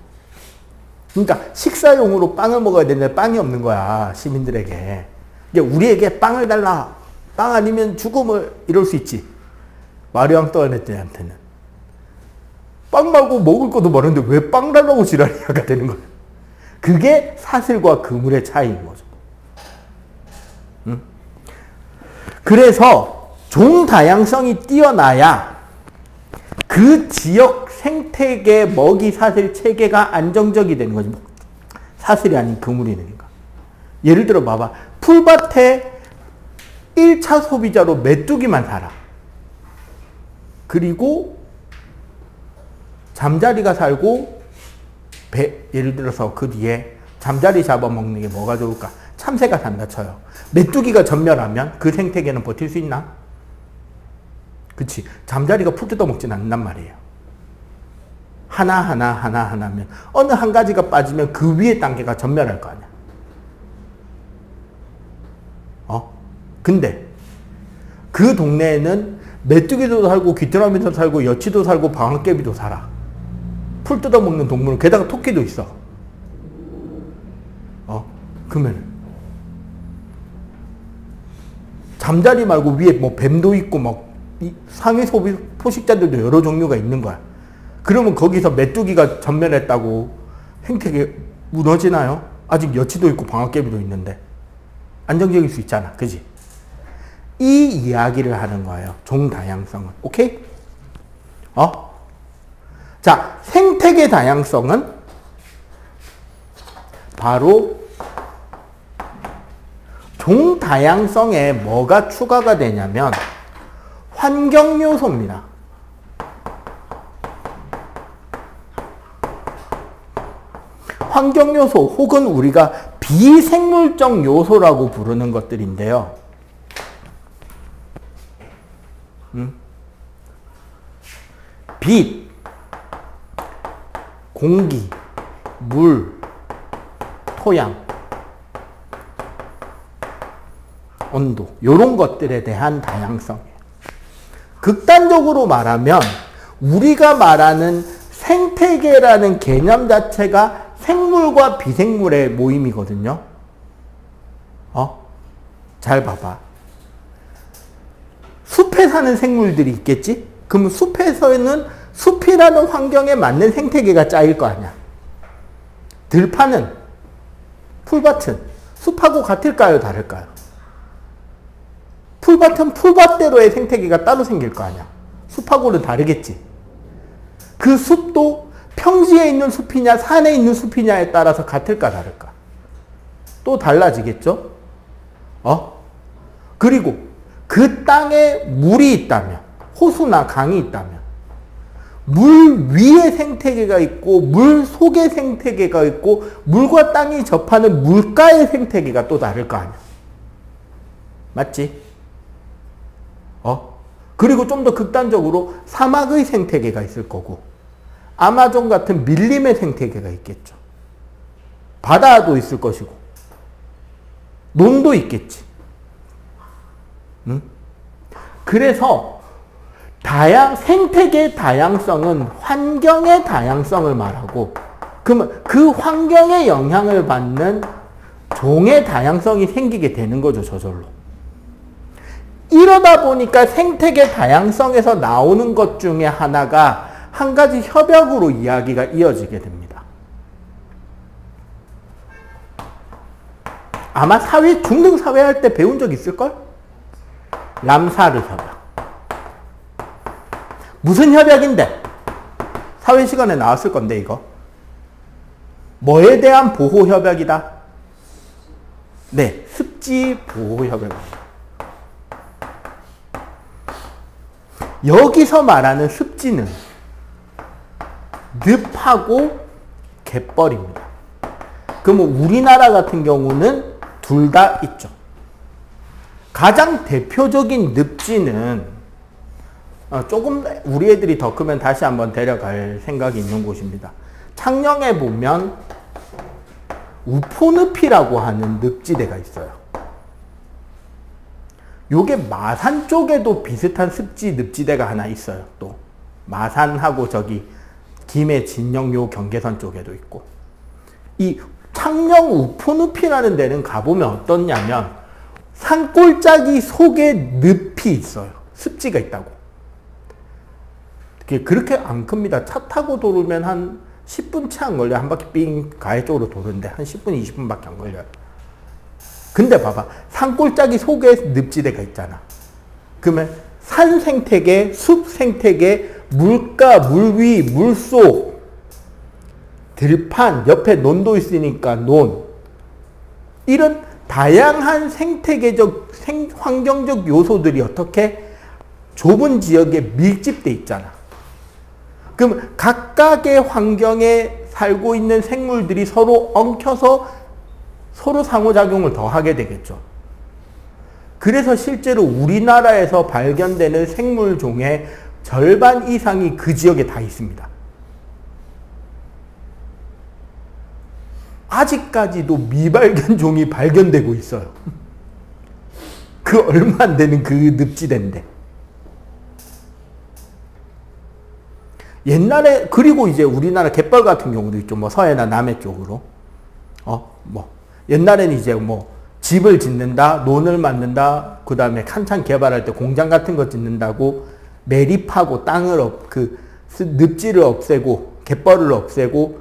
그러니까 식사용으로 빵을 먹어야 되는데 빵이 없는 거야. 시민들에게. 우리에게 빵을 달라. 빵 아니면 죽음을 이럴 수 있지. 마리 앙뚜아네트한테는. 빵 말고 먹을 것도 많은데 왜 빵 달라고 지랄이야가 되는 거야. 그게 사슬과 그물의 차이인 거죠. 응? 그래서 종 다양성이 뛰어나야 그 지역 생태계 먹이 사슬 체계가 안정적이 되는 거지. 사슬이 아닌 그물이 되니까. 예를 들어 봐봐. 풀밭에 1차 소비자로 메뚜기만 살아. 그리고 잠자리가 살고 예를 들어서 그 뒤에 잠자리 잡아먹는 게 뭐가 좋을까? 참새가 산다 쳐요. 메뚜기가 전멸하면 그 생태계는 버틸 수 있나? 그치. 잠자리가 풀 뜯어먹진 않는단 말이에요. 하나하나면 어느 한 가지가 빠지면 그 위에 단계가 전멸할 거 아니야. 근데 그 동네에는 메뚜기도 살고 귀뚜라미도 살고 여치도 살고 방앗개비도 살아. 풀 뜯어먹는 동물은 게다가 토끼도 있어. 그러면 잠자리 말고 위에 뭐 뱀도 있고 막 상위 소비 포식자들도 여러 종류가 있는 거야. 그러면 거기서 메뚜기가 전멸했다고 생태계 무너지나요? 아직 여치도 있고 방앗개비도 있는데 안정적일 수 있잖아. 그지? 이 이야기를 하는 거예요. 종 다양성은. 오케이? 자, 생태계 다양성은 바로 종 다양성에 뭐가 추가가 되냐면 환경 요소입니다. 환경요소 혹은 우리가 비생물적 요소라고 부르는 것들인데요. 빛, 공기, 물, 토양, 온도, 이런 것들에 대한 다양성이에요. 극단적으로 말하면 우리가 말하는 생태계라는 개념 자체가 생물과 비생물의 모임이거든요. 잘 봐봐. 숲에 사는 생물들이 있겠지? 그럼 숲에서는 숲이라는 환경에 맞는 생태계가 짜일 거 아니야. 들판은, 풀밭은 숲하고 같을까요? 다를까요? 풀밭은 풀밭대로의 생태계가 따로 생길 거 아니야. 숲하고는 다르겠지. 그 숲도 평지에 있는 숲이냐 산에 있는 숲이냐에 따라서 같을까 다를까? 또 달라지겠죠? 그리고 그 땅에 물이 있다면, 호수나 강이 있다면 물 위에 생태계가 있고 물 속에 생태계가 있고 물과 땅이 접하는 물가의 생태계가 또 다를 거 아니야. 맞지? 그리고 좀 더 극단적으로 사막의 생태계가 있을 거고 아마존 같은 밀림의 생태계가 있겠죠. 바다도 있을 것이고 논도 있겠지. 그래서 생태계의 다양성은 환경의 다양성을 말하고 그러면 그 환경에 영향을 받는 종의 다양성이 생기게 되는 거죠. 저절로. 이러다 보니까 생태계 다양성에서 나오는 것 중에 하나가 한 가지 협약으로 이야기가 이어지게 됩니다. 아마 중등 사회 할 때 배운 적 있을걸? 람사르 협약. 무슨 협약인데? 사회 시간에 나왔을 건데 이거. 뭐에 대한 보호 협약이다? 네, 습지 보호 협약입니다. 여기서 말하는 습지는 늪하고 갯벌입니다. 그러면 우리나라 같은 경우는 둘 다 있죠. 가장 대표적인 늪지는 조금 우리 애들이 더 크면 다시 한번 데려갈 생각이 있는 곳입니다. 창녕에 보면 우포늪이라고 하는 늪지대가 있어요. 요게 마산 쪽에도 비슷한 습지 늪지대가 하나 있어요. 또 마산하고 저기 김해 진영 요 경계선 쪽에도 있고 이 창녕 우포늪이라는 데는 가보면 어떻냐면 산골짜기 속에 늪이 있어요. 습지가 있다고. 그렇게 안 큽니다. 차 타고 돌으면 한 10분 채 안 걸려요. 한 바퀴 삥 가해 쪽으로 도는데 한 10분, 20분밖에 안 걸려요. 근데 봐봐. 산골짜기 속에 늪지대가 있잖아. 그러면 산 생태계, 숲 생태계, 물가, 물위, 물속, 들판, 옆에 논도 있으니까 논. 이런 다양한 생태계적, 환경적 요소들이 어떻게 좁은 지역에 밀집돼 있잖아. 그럼 각각의 환경에 살고 있는 생물들이 서로 엉켜서 서로 상호작용을 더 하게 되겠죠. 그래서 실제로 우리나라에서 발견되는 생물종의 절반 이상이 그 지역에 다 있습니다. 아직까지도 미발견 종이 발견되고 있어요. 그 얼마 안 되는 그 늪지대인데. 옛날에, 그리고 이제 우리나라 갯벌 같은 경우도 있죠. 뭐 서해나 남해 쪽으로. 옛날에는 이제 뭐 집을 짓는다, 논을 만든다, 그 다음에 한창 개발할 때 공장 같은 거 짓는다고 매립하고 땅을 늪지를 없애고 갯벌을 없애고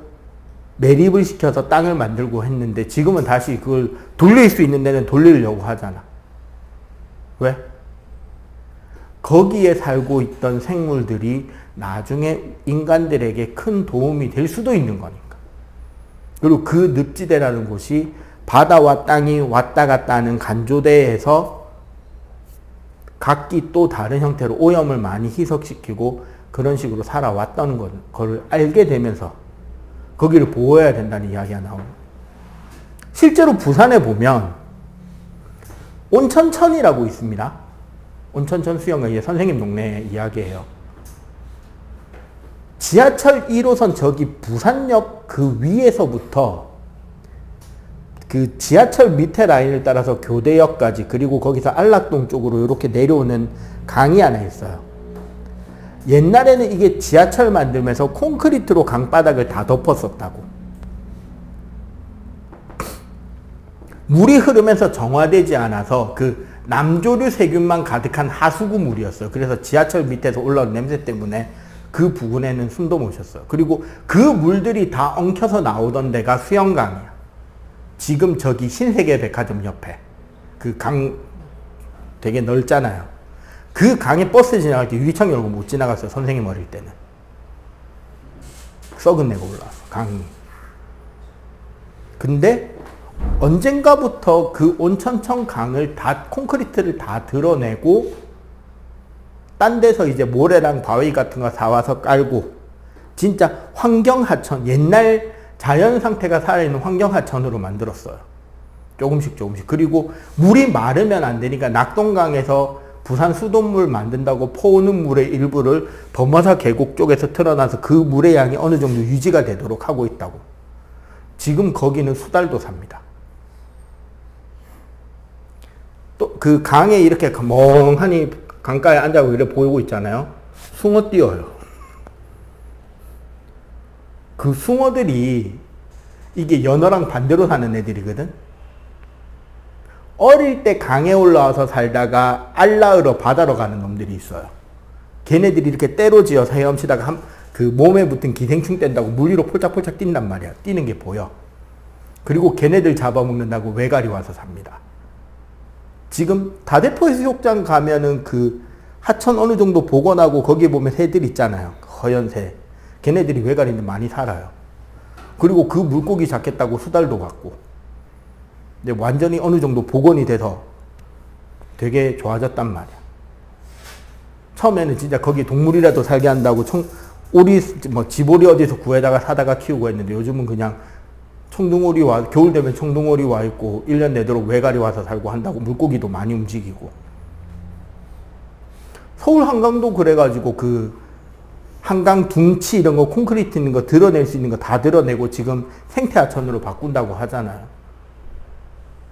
매립을 시켜서 땅을 만들고 했는데 지금은 다시 그걸 돌릴 수 있는 데는 돌리려고 하잖아. 왜? 거기에 살고 있던 생물들이 나중에 인간들에게 큰 도움이 될 수도 있는 거니까. 그리고 그 늪지대라는 곳이 바다와 땅이 왔다 갔다 하는 간조대에서 각기 또 다른 형태로 오염을 많이 희석시키고 그런 식으로 살아왔다는 걸 알게 되면서 거기를 보호해야 된다는 이야기가 나옵니다. 실제로 부산에 보면 온천천이라고 있습니다. 온천천 수영가 이게 선생님 동네 이야기예요. 지하철 1호선 저기 부산역 그 위에서부터 그 지하철 밑에 라인을 따라서 교대역까지 그리고 거기서 안락동 쪽으로 이렇게 내려오는 강이 하나 있어요. 옛날에는 이게 지하철 만들면서 콘크리트로 강바닥을 다 덮었었다고. 물이 흐르면서 정화되지 않아서 그 남조류 세균만 가득한 하수구 물이었어요. 그래서 지하철 밑에서 올라온 냄새 때문에 그 부근에는 숨도 못 쉬었어요. 그리고 그 물들이 다 엉켜서 나오던 데가 수영강이야. 지금 저기 신세계 백화점 옆에 그 강 되게 넓잖아요. 그 강에 버스 지나갈 때 유리창 열고 못 지나갔어요. 선생님 어릴 때는. 썩은 내가 올라왔어. 강이. 근데 언젠가부터 그 온천천 강을 다 콘크리트를 다 드러내고 딴 데서 이제 모래랑 바위 같은 거 사와서 깔고 진짜 환경하천, 옛날 자연 상태가 살아있는 환경하천으로 만들었어요. 조금씩 조금씩. 그리고 물이 마르면 안 되니까 낙동강에서 부산 수돗물 만든다고 퍼오는 물의 일부를 범어사 계곡 쪽에서 틀어놔서 그 물의 양이 어느 정도 유지가 되도록 하고 있다고. 지금 거기는 수달도 삽니다. 또 그 강에 이렇게 멍하니 강가에 앉아서 이렇게 보이고 있잖아요. 숭어 띄어요. 그 숭어들이 이게 연어랑 반대로 사는 애들이거든. 어릴 때 강에 올라와서 살다가 알라으로 바다로 가는 놈들이 있어요. 걔네들이 이렇게 때로 지어서 헤엄치다가 그 몸에 붙은 기생충 뗀다고 물 위로 폴짝폴짝 뛴단 말이야. 뛰는 게 보여. 그리고 걔네들 잡아먹는다고 외갈이 와서 삽니다. 지금 다대포 해수욕장 가면은 그 하천 어느 정도 복원하고 거기에 보면 새들 있잖아요. 허연새. 걔네들이 외갈인데 많이 살아요. 그리고 그 물고기 잡겠다고 수달도 갖고. 근데 완전히 어느 정도 복원이 돼서 되게 좋아졌단 말이야. 처음에는 진짜 거기 동물이라도 살게 한다고 오리, 지보리 어디서 구해다가 사다가 키우고 했는데 요즘은 그냥 청둥오리 겨울 되면 청둥오리 와 있고 1년 내도록 외갈이 와서 살고 한다고 물고기도 많이 움직이고. 서울 한강도 그래가지고 그 한강 둥치 이런 거 콘크리트 있는 거 드러낼 수 있는 거 다 드러내고 지금 생태하천으로 바꾼다고 하잖아요.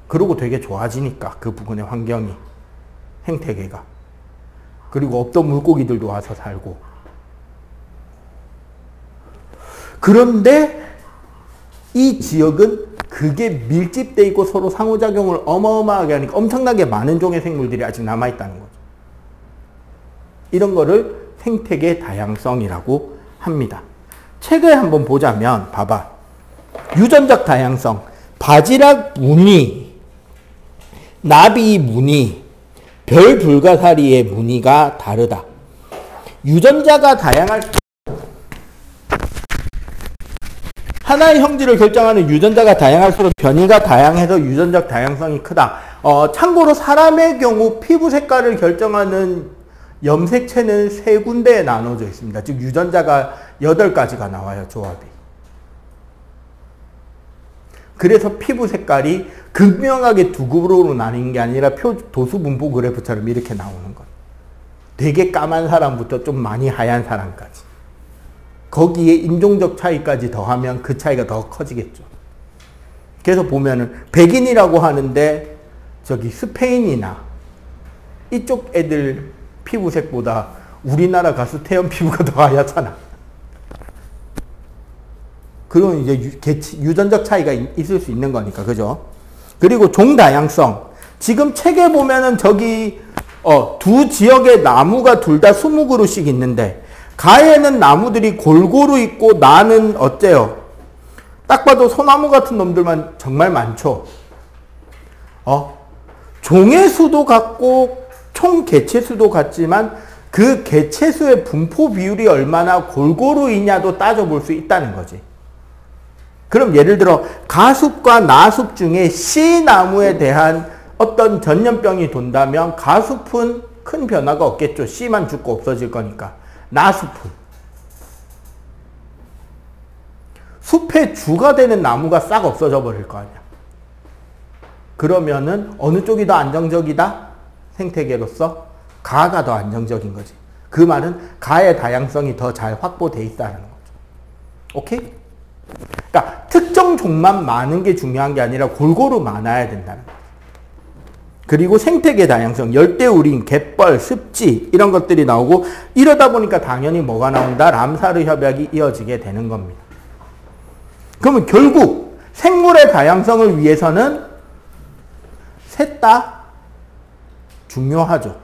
그러고 되게 좋아지니까 그 부근의 환경이 생태계가. 그리고 없던 물고기들도 와서 살고. 그런데 이 지역은 그게 밀집돼 있고 서로 상호작용을 어마어마하게 하니까 엄청나게 많은 종의 생물들이 아직 남아있다는 거죠. 이런 거를 생태계 다양성이라고 합니다. 책을 한번 보자면 봐봐. 유전적 다양성. 바지락 무늬, 나비 무늬, 별 불가사리의 무늬가 다르다. 유전자가 다양할 하나의 형질을 결정하는 유전자가 다양할수록 변이가 다양해서 유전적 다양성이 크다. 참고로 사람의 경우 피부 색깔을 결정하는 염색체는 3군데에 나눠져 있습니다. 즉 유전자가 8가지가 나와요. 조합이. 그래서 피부 색깔이 극명하게 두 그룹으로 나뉜 게 아니라 도수 분포 그래프처럼 이렇게 나오는 것. 되게 까만 사람부터 좀 많이 하얀 사람까지. 거기에 인종적 차이까지 더하면 그 차이가 더 커지겠죠. 그래서 보면은 백인이라고 하는데 저기 스페인이나 이쪽 애들 피부색보다 우리나라 가수 태연 피부가 더 하얗잖아. 그런 이제 유전적 차이가 있을 수 있는 거니까, 그죠? 그리고 종 다양성. 지금 책에 보면은 저기 두 지역의 나무가 둘 다 20그루씩 있는데 가에는 나무들이 골고루 있고 나는 어때요? 딱 봐도 소나무 같은 놈들만 정말 많죠. 종의 수도 같고 총 개체수도 같지만 그 개체수의 분포 비율이 얼마나 골고루 있냐도 따져볼 수 있다는 거지. 그럼 예를 들어 가숲과 나숲 중에 씨나무에 대한 어떤 전염병이 돈다면 가숲은 큰 변화가 없겠죠. 씨만 죽고 없어질 거니까. 나숲은. 숲의 주가 되는 나무가 싹 없어져 버릴 거 아니야. 그러면은 어느 쪽이 더 안정적이다? 생태계로서 가가 더 안정적인 거지. 그 말은 가의 다양성이 더 잘 확보돼 있다는 거죠. 오케이? 그러니까 특정 종만 많은 게 중요한 게 아니라 골고루 많아야 된다는 거죠. 그리고 생태계 다양성, 열대우림, 갯벌, 습지 이런 것들이 나오고 이러다 보니까 당연히 뭐가 나온다? 람사르 협약이 이어지게 되는 겁니다. 그러면 결국 생물의 다양성을 위해서는 셋 다 중요하죠.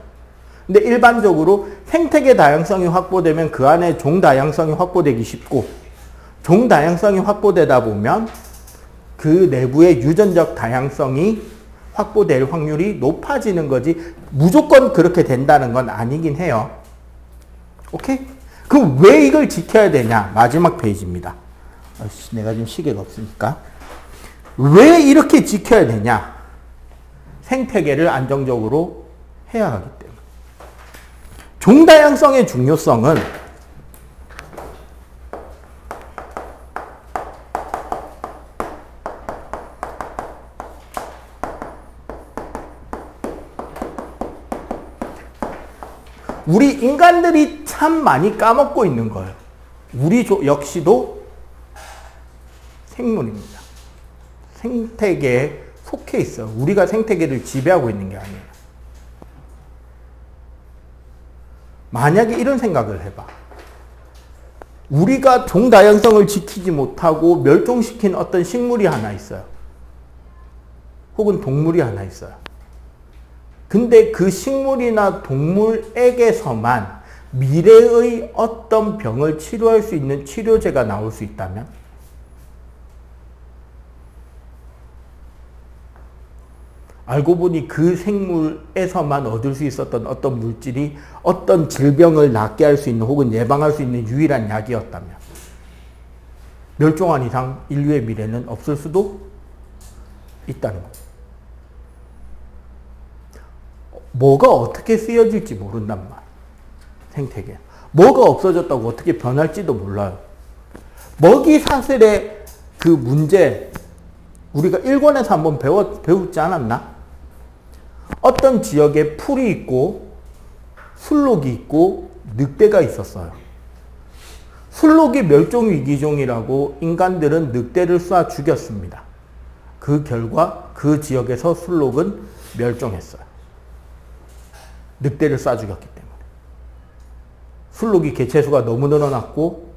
근데 일반적으로 생태계 다양성이 확보되면 그 안에 종 다양성이 확보되기 쉽고 종 다양성이 확보되다 보면 그 내부의 유전적 다양성이 확보될 확률이 높아지는 거지 무조건 그렇게 된다는 건 아니긴 해요. 오케이? 그럼 왜 이걸 지켜야 되냐? 마지막 페이지입니다. 내가 지금 시계가 없으니까. 왜 이렇게 지켜야 되냐? 생태계를 안정적으로 해야 하기 때문에. 종다양성의 중요성은 우리 인간들이 참 많이 까먹고 있는 거예요. 우리 역시도 생물입니다. 생태계에 속해 있어요. 우리가 생태계를 지배하고 있는 게 아니에요. 만약에 이런 생각을 해봐. 우리가 종다양성을 지키지 못하고 멸종시킨 어떤 식물이 하나 있어요. 혹은 동물이 하나 있어요. 근데 그 식물이나 동물에게서만 미래의 어떤 병을 치료할 수 있는 치료제가 나올 수 있다면 알고 보니 그 생물에서만 얻을 수 있었던 어떤 물질이 어떤 질병을 낫게 할 수 있는 혹은 예방할 수 있는 유일한 약이었다면 멸종한 이상 인류의 미래는 없을 수도 있다는 거죠. 뭐가 어떻게 쓰여질지 모른단 말. 생태계. 뭐가 없어졌다고 어떻게 변할지도 몰라요. 먹이 사슬의 그 문제 우리가 일권에서 한번 배우지 않았나? 어떤 지역에 풀이 있고 술록이 있고 늑대가 있었어요. 술록이 멸종위기종이라고 인간들은 늑대를 쏴 죽였습니다. 그 결과 그 지역에서 술록은 멸종했어요. 늑대를 쏴 죽였기 때문에. 술록이 개체수가 너무 늘어났고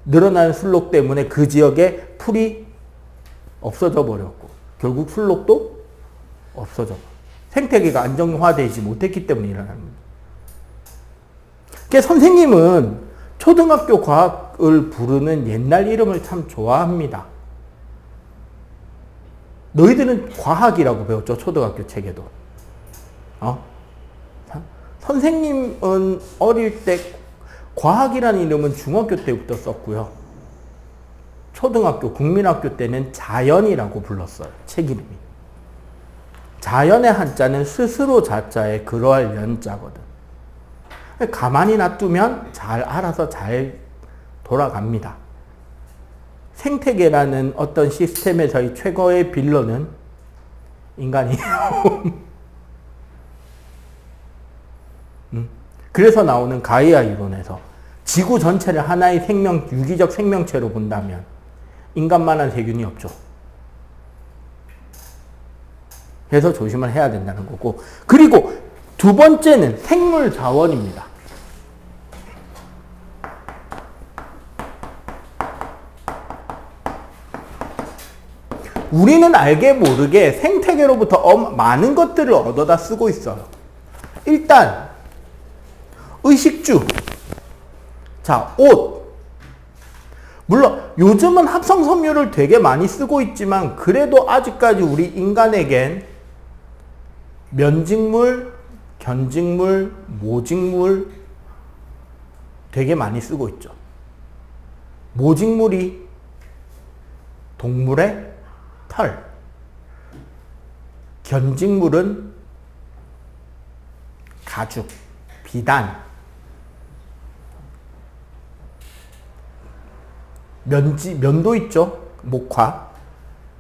늘어난 술록 때문에 그 지역에 풀이 없어져 버렸고 결국 술록도 없어져 버렸고 생태계가 안정화되지 못했기 때문에 일어나는 겁니다. 그러니까 선생님은 초등학교 과학을 부르는 옛날 이름을 참 좋아합니다. 너희들은 과학이라고 배웠죠. 초등학교 책에도. 선생님은 어릴 때 과학이라는 이름은 중학교 때부터 썼고요. 초등학교, 국민학교 때는 자연이라고 불렀어요. 책 이름이. 자연의 한자는 스스로 자자에 그러할 연자거든. 가만히 놔두면 잘 알아서 잘 돌아갑니다. 생태계라는 어떤 시스템에서의 최고의 빌런은 인간이에요. 그래서 나오는 가이아 이론에서 지구 전체를 하나의 유기적 생명체로 본다면 인간만한 세균이 없죠. 그래서 조심을 해야 된다는 거고. 그리고 두 번째는 생물 자원입니다. 우리는 알게 모르게 생태계로부터 많은 것들을 얻어다 쓰고 있어요. 일단 의식주, 자, 옷. 물론 요즘은 합성섬유를 되게 많이 쓰고 있지만 그래도 아직까지 우리 인간에겐 면직물, 견직물, 모직물 되게 많이 쓰고 있죠. 모직물이 동물의 털, 견직물은 가죽, 비단, 면도 있죠. 목화.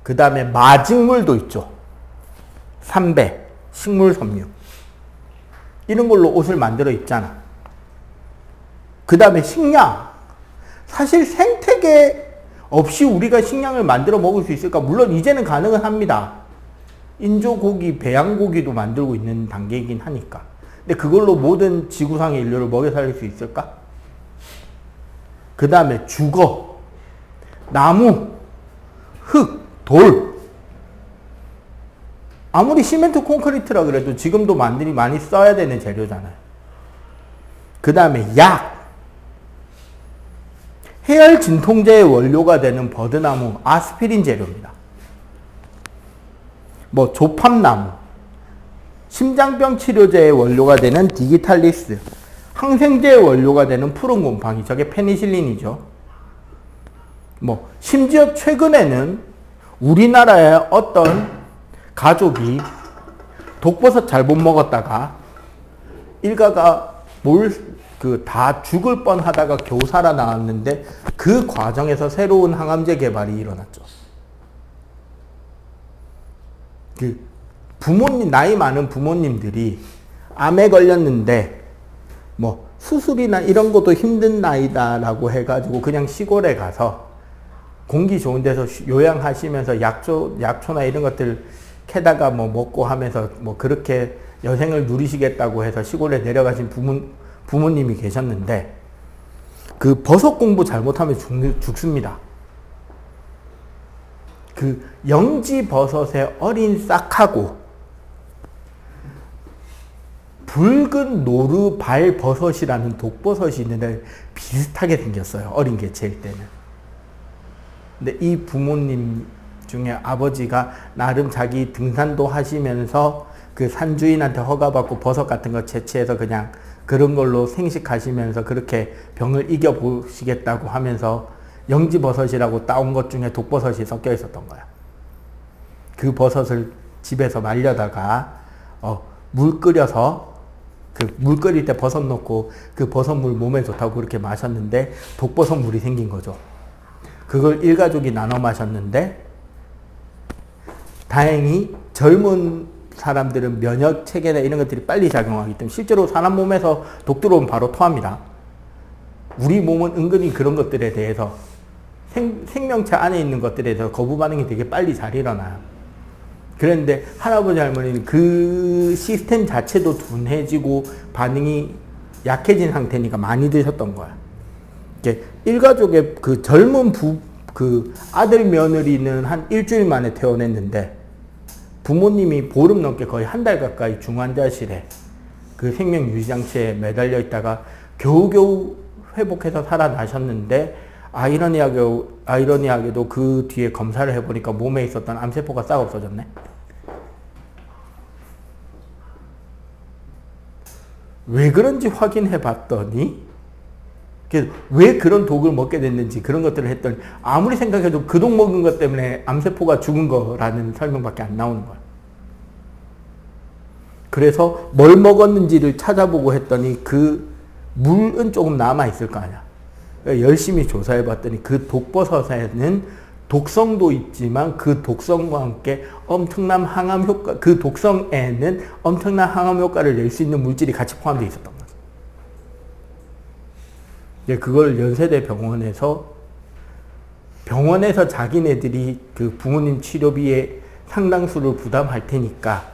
그 다음에 마직물도 있죠. 삼배, 식물 섬유. 이런 걸로 옷을 만들어 입잖아. 그 다음에 식량. 사실 생태계 없이 우리가 식량을 만들어 먹을 수 있을까? 물론 이제는 가능은 합니다. 인조고기, 배양고기도 만들고 있는 단계이긴 하니까. 근데 그걸로 모든 지구상의 인류를 먹여 살릴 수 있을까? 그 다음에 주거, 나무, 흙, 돌. 아무리 시멘트 콘크리트라 그래도 지금도 많이 써야 되는 재료잖아요. 그 다음에 약. 해열 진통제의 원료가 되는 버드나무, 아스피린 재료입니다. 뭐 조팝나무, 심장병 치료제의 원료가 되는 디기탈리스, 항생제의 원료가 되는 푸른 곰팡이, 저게 페니실린이죠. 뭐 심지어 최근에는 우리나라의 어떤 가족이 독버섯 잘못 먹었다가 일가가 다 죽을 뻔하다가 겨우 살아나왔는데 그 과정에서 새로운 항암제 개발이 일어났죠. 나이 많은 부모님들이 암에 걸렸는데 뭐 수술이나 이런 것도 힘든 나이다라고 해가지고 그냥 시골에 가서 공기 좋은 데서 요양하시면서 약초나 이런 것들 캐다가 뭐 먹고 하면서 뭐 그렇게 여생을 누리시겠다고 해서 시골에 내려가신 부모님이 계셨는데 그 버섯 공부 잘못하면 죽습니다. 그 영지버섯의 어린 싹하고 붉은 노르발버섯이라는 독버섯이 있는데 비슷하게 생겼어요. 어린 개체일 때는. 근데 이 부모님 중에 아버지가 나름 자기 등산도 하시면서 그 산주인한테 허가받고 버섯 같은 거 채취해서 그냥 그런 걸로 생식하시면서 그렇게 병을 이겨보시겠다고 하면서 영지버섯이라고 따온 것 중에 독버섯이 섞여 있었던 거야. 그 버섯을 집에서 말려다가 물 끓여서 물 끓일 때 버섯 넣고 그 버섯물 몸에 좋다고 그렇게 마셨는데 독버섯물이 생긴 거죠. 그걸 일가족이 나눠 마셨는데 다행히 젊은 사람들은 면역 체계나 이런 것들이 빨리 작용하기 때문에 실제로 사람 몸에서 독 들어오면 바로 토합니다. 우리 몸은 은근히 그런 것들에 대해서 생명체 안에 있는 것들에 대해서 거부 반응이 되게 빨리 잘 일어나요. 그런데 할아버지 할머니는 그 시스템 자체도 둔해지고 반응이 약해진 상태니까 많이 드셨던 거야. 일가족의 그 젊은 그 아들 며느리는 한 일주일 만에 퇴원했는데 부모님이 보름 넘게 거의 한 달 가까이 중환자실에 그 생명 유지장치에 매달려 있다가 겨우겨우 회복해서 살아나셨는데 아이러니하게도 그 뒤에 검사를 해보니까 몸에 있었던 암세포가 싹 없어졌네. 왜 그런지 확인해 봤더니 왜 그런 독을 먹게 됐는지 그런 것들을 했더니 아무리 생각해도 그 독 먹은 것 때문에 암세포가 죽은 거라는 설명밖에 안 나오는 거야. 그래서 뭘 먹었는지를 찾아보고 했더니 그 물은 조금 남아있을 거 아니야. 열심히 조사해 봤더니 그 독버섯에는 독성도 있지만 그 독성과 함께 엄청난 항암 효과, 그 독성에는 엄청난 항암 효과를 낼 수 있는 물질이 같이 포함되어 있었던 거죠. 그걸 연세대 병원에서 자기네들이 그 부모님 치료비의 상당수를 부담할 테니까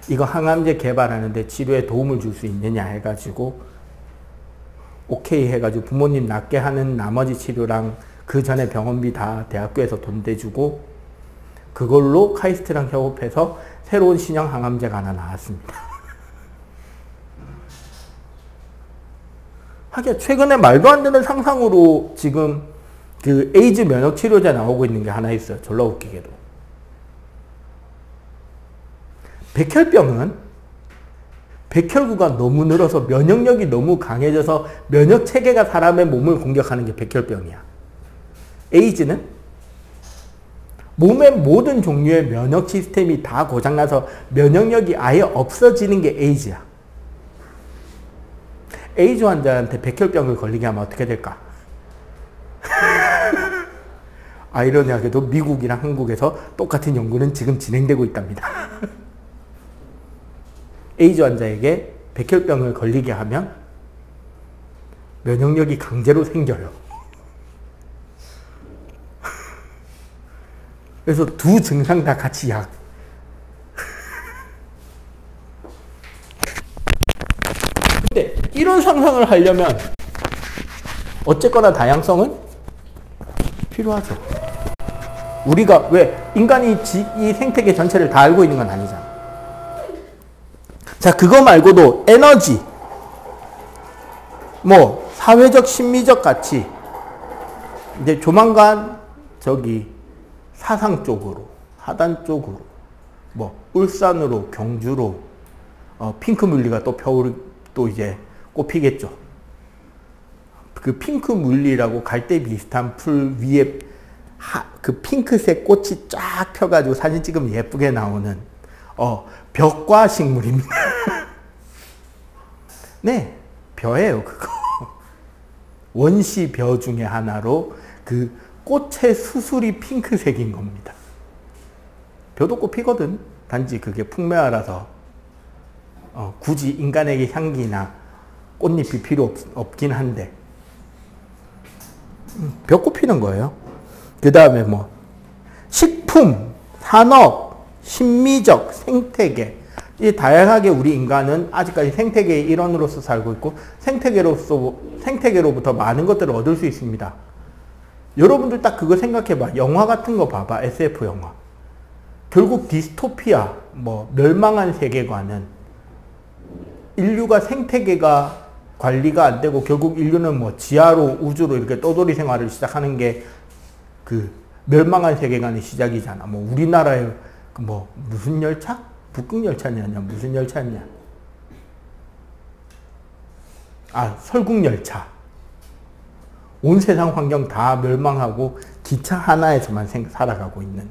이거 항암제 개발하는데 치료에 도움을 줄 수 있느냐 해가지고 오케이 해가지고 부모님 낫게 하는 나머지 치료랑 그 전에 병원비 다 대학교에서 돈 대주고 그걸로 카이스트랑 협업해서 새로운 신형 항암제가 하나 나왔습니다. 하긴 최근에 말도 안 되는 상상으로 지금 그 에이즈 면역 치료제 나오고 있는 게 하나 있어요. 졸라 웃기게도. 백혈구가 너무 늘어서 면역력이 너무 강해져서 면역 체계가 사람의 몸을 공격하는 게 백혈병이야. 에이즈는 몸의 모든 종류의 면역 시스템이 다 고장나서 면역력이 아예 없어지는 게 에이즈야. 에이즈 환자한테 백혈병을 걸리게 하면 어떻게 될까? 아이러니하게도 미국이랑 한국에서 똑같은 연구는 지금 진행되고 있답니다. 에이즈 환자에게 백혈병을 걸리게 하면 면역력이 강제로 생겨요. 그래서 두 증상 다 같이 약. 근데 이런 상상을 하려면 어쨌거나 다양성은 필요하죠. 우리가 왜 인간이 이 생태계 전체를 다 알고 있는 건 아니잖아. 자, 그거 말고도 에너지, 뭐 사회적, 심리적 가치, 이제 조만간 저기 사상 쪽으로, 하단 쪽으로, 뭐 울산으로, 경주로 핑크 물리가 또 이제 꼽히겠죠. 그 핑크 물리라고 갈대 비슷한 풀 위에 그 핑크색 꽃이 쫙 펴가지고 사진 찍으면 예쁘게 나오는 벽과 식물입니다. 네, 벼예요, 그거. 원시 벼 중에 하나로 그 꽃의 수술이 핑크색인 겁니다. 벼도 꽃 피거든. 단지 그게 풍매화라서 굳이 인간에게 향기나 꽃잎이 필요 없긴 한데 벼꽃 피는 거예요. 그 다음에 뭐 식품, 산업, 심미적, 생태계, 이 다양하게 우리 인간은 아직까지 생태계의 일원으로서 살고 있고 생태계로부터 많은 것들을 얻을 수 있습니다. 여러분들 딱 그거 생각해봐. 영화 같은 거 봐봐. SF 영화. 결국 디스토피아, 뭐 멸망한 세계관은 인류가 생태계가 관리가 안 되고 결국 인류는 뭐 지하로 우주로 이렇게 떠돌이 생활을 시작하는 게 그 멸망한 세계관의 시작이잖아. 뭐 우리나라에 뭐 무슨 열차? 북극 열차냐 무슨 열차냐? 아, 설국 열차. 온 세상 환경 다 멸망하고 기차 하나에서만 살아가고 있는.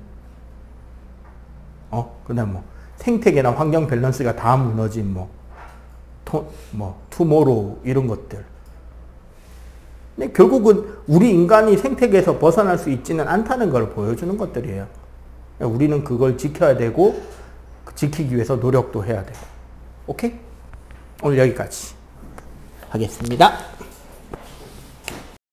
그다음 뭐 생태계나 환경 밸런스가 다 무너진 투모로우 이런 것들. 근데 결국은 우리 인간이 생태계에서 벗어날 수 있지는 않다는 걸 보여주는 것들이에요. 우리는 그걸 지켜야 되고 지키기 위해서 노력도 해야 되고. 오케이? 오늘 여기까지 하겠습니다.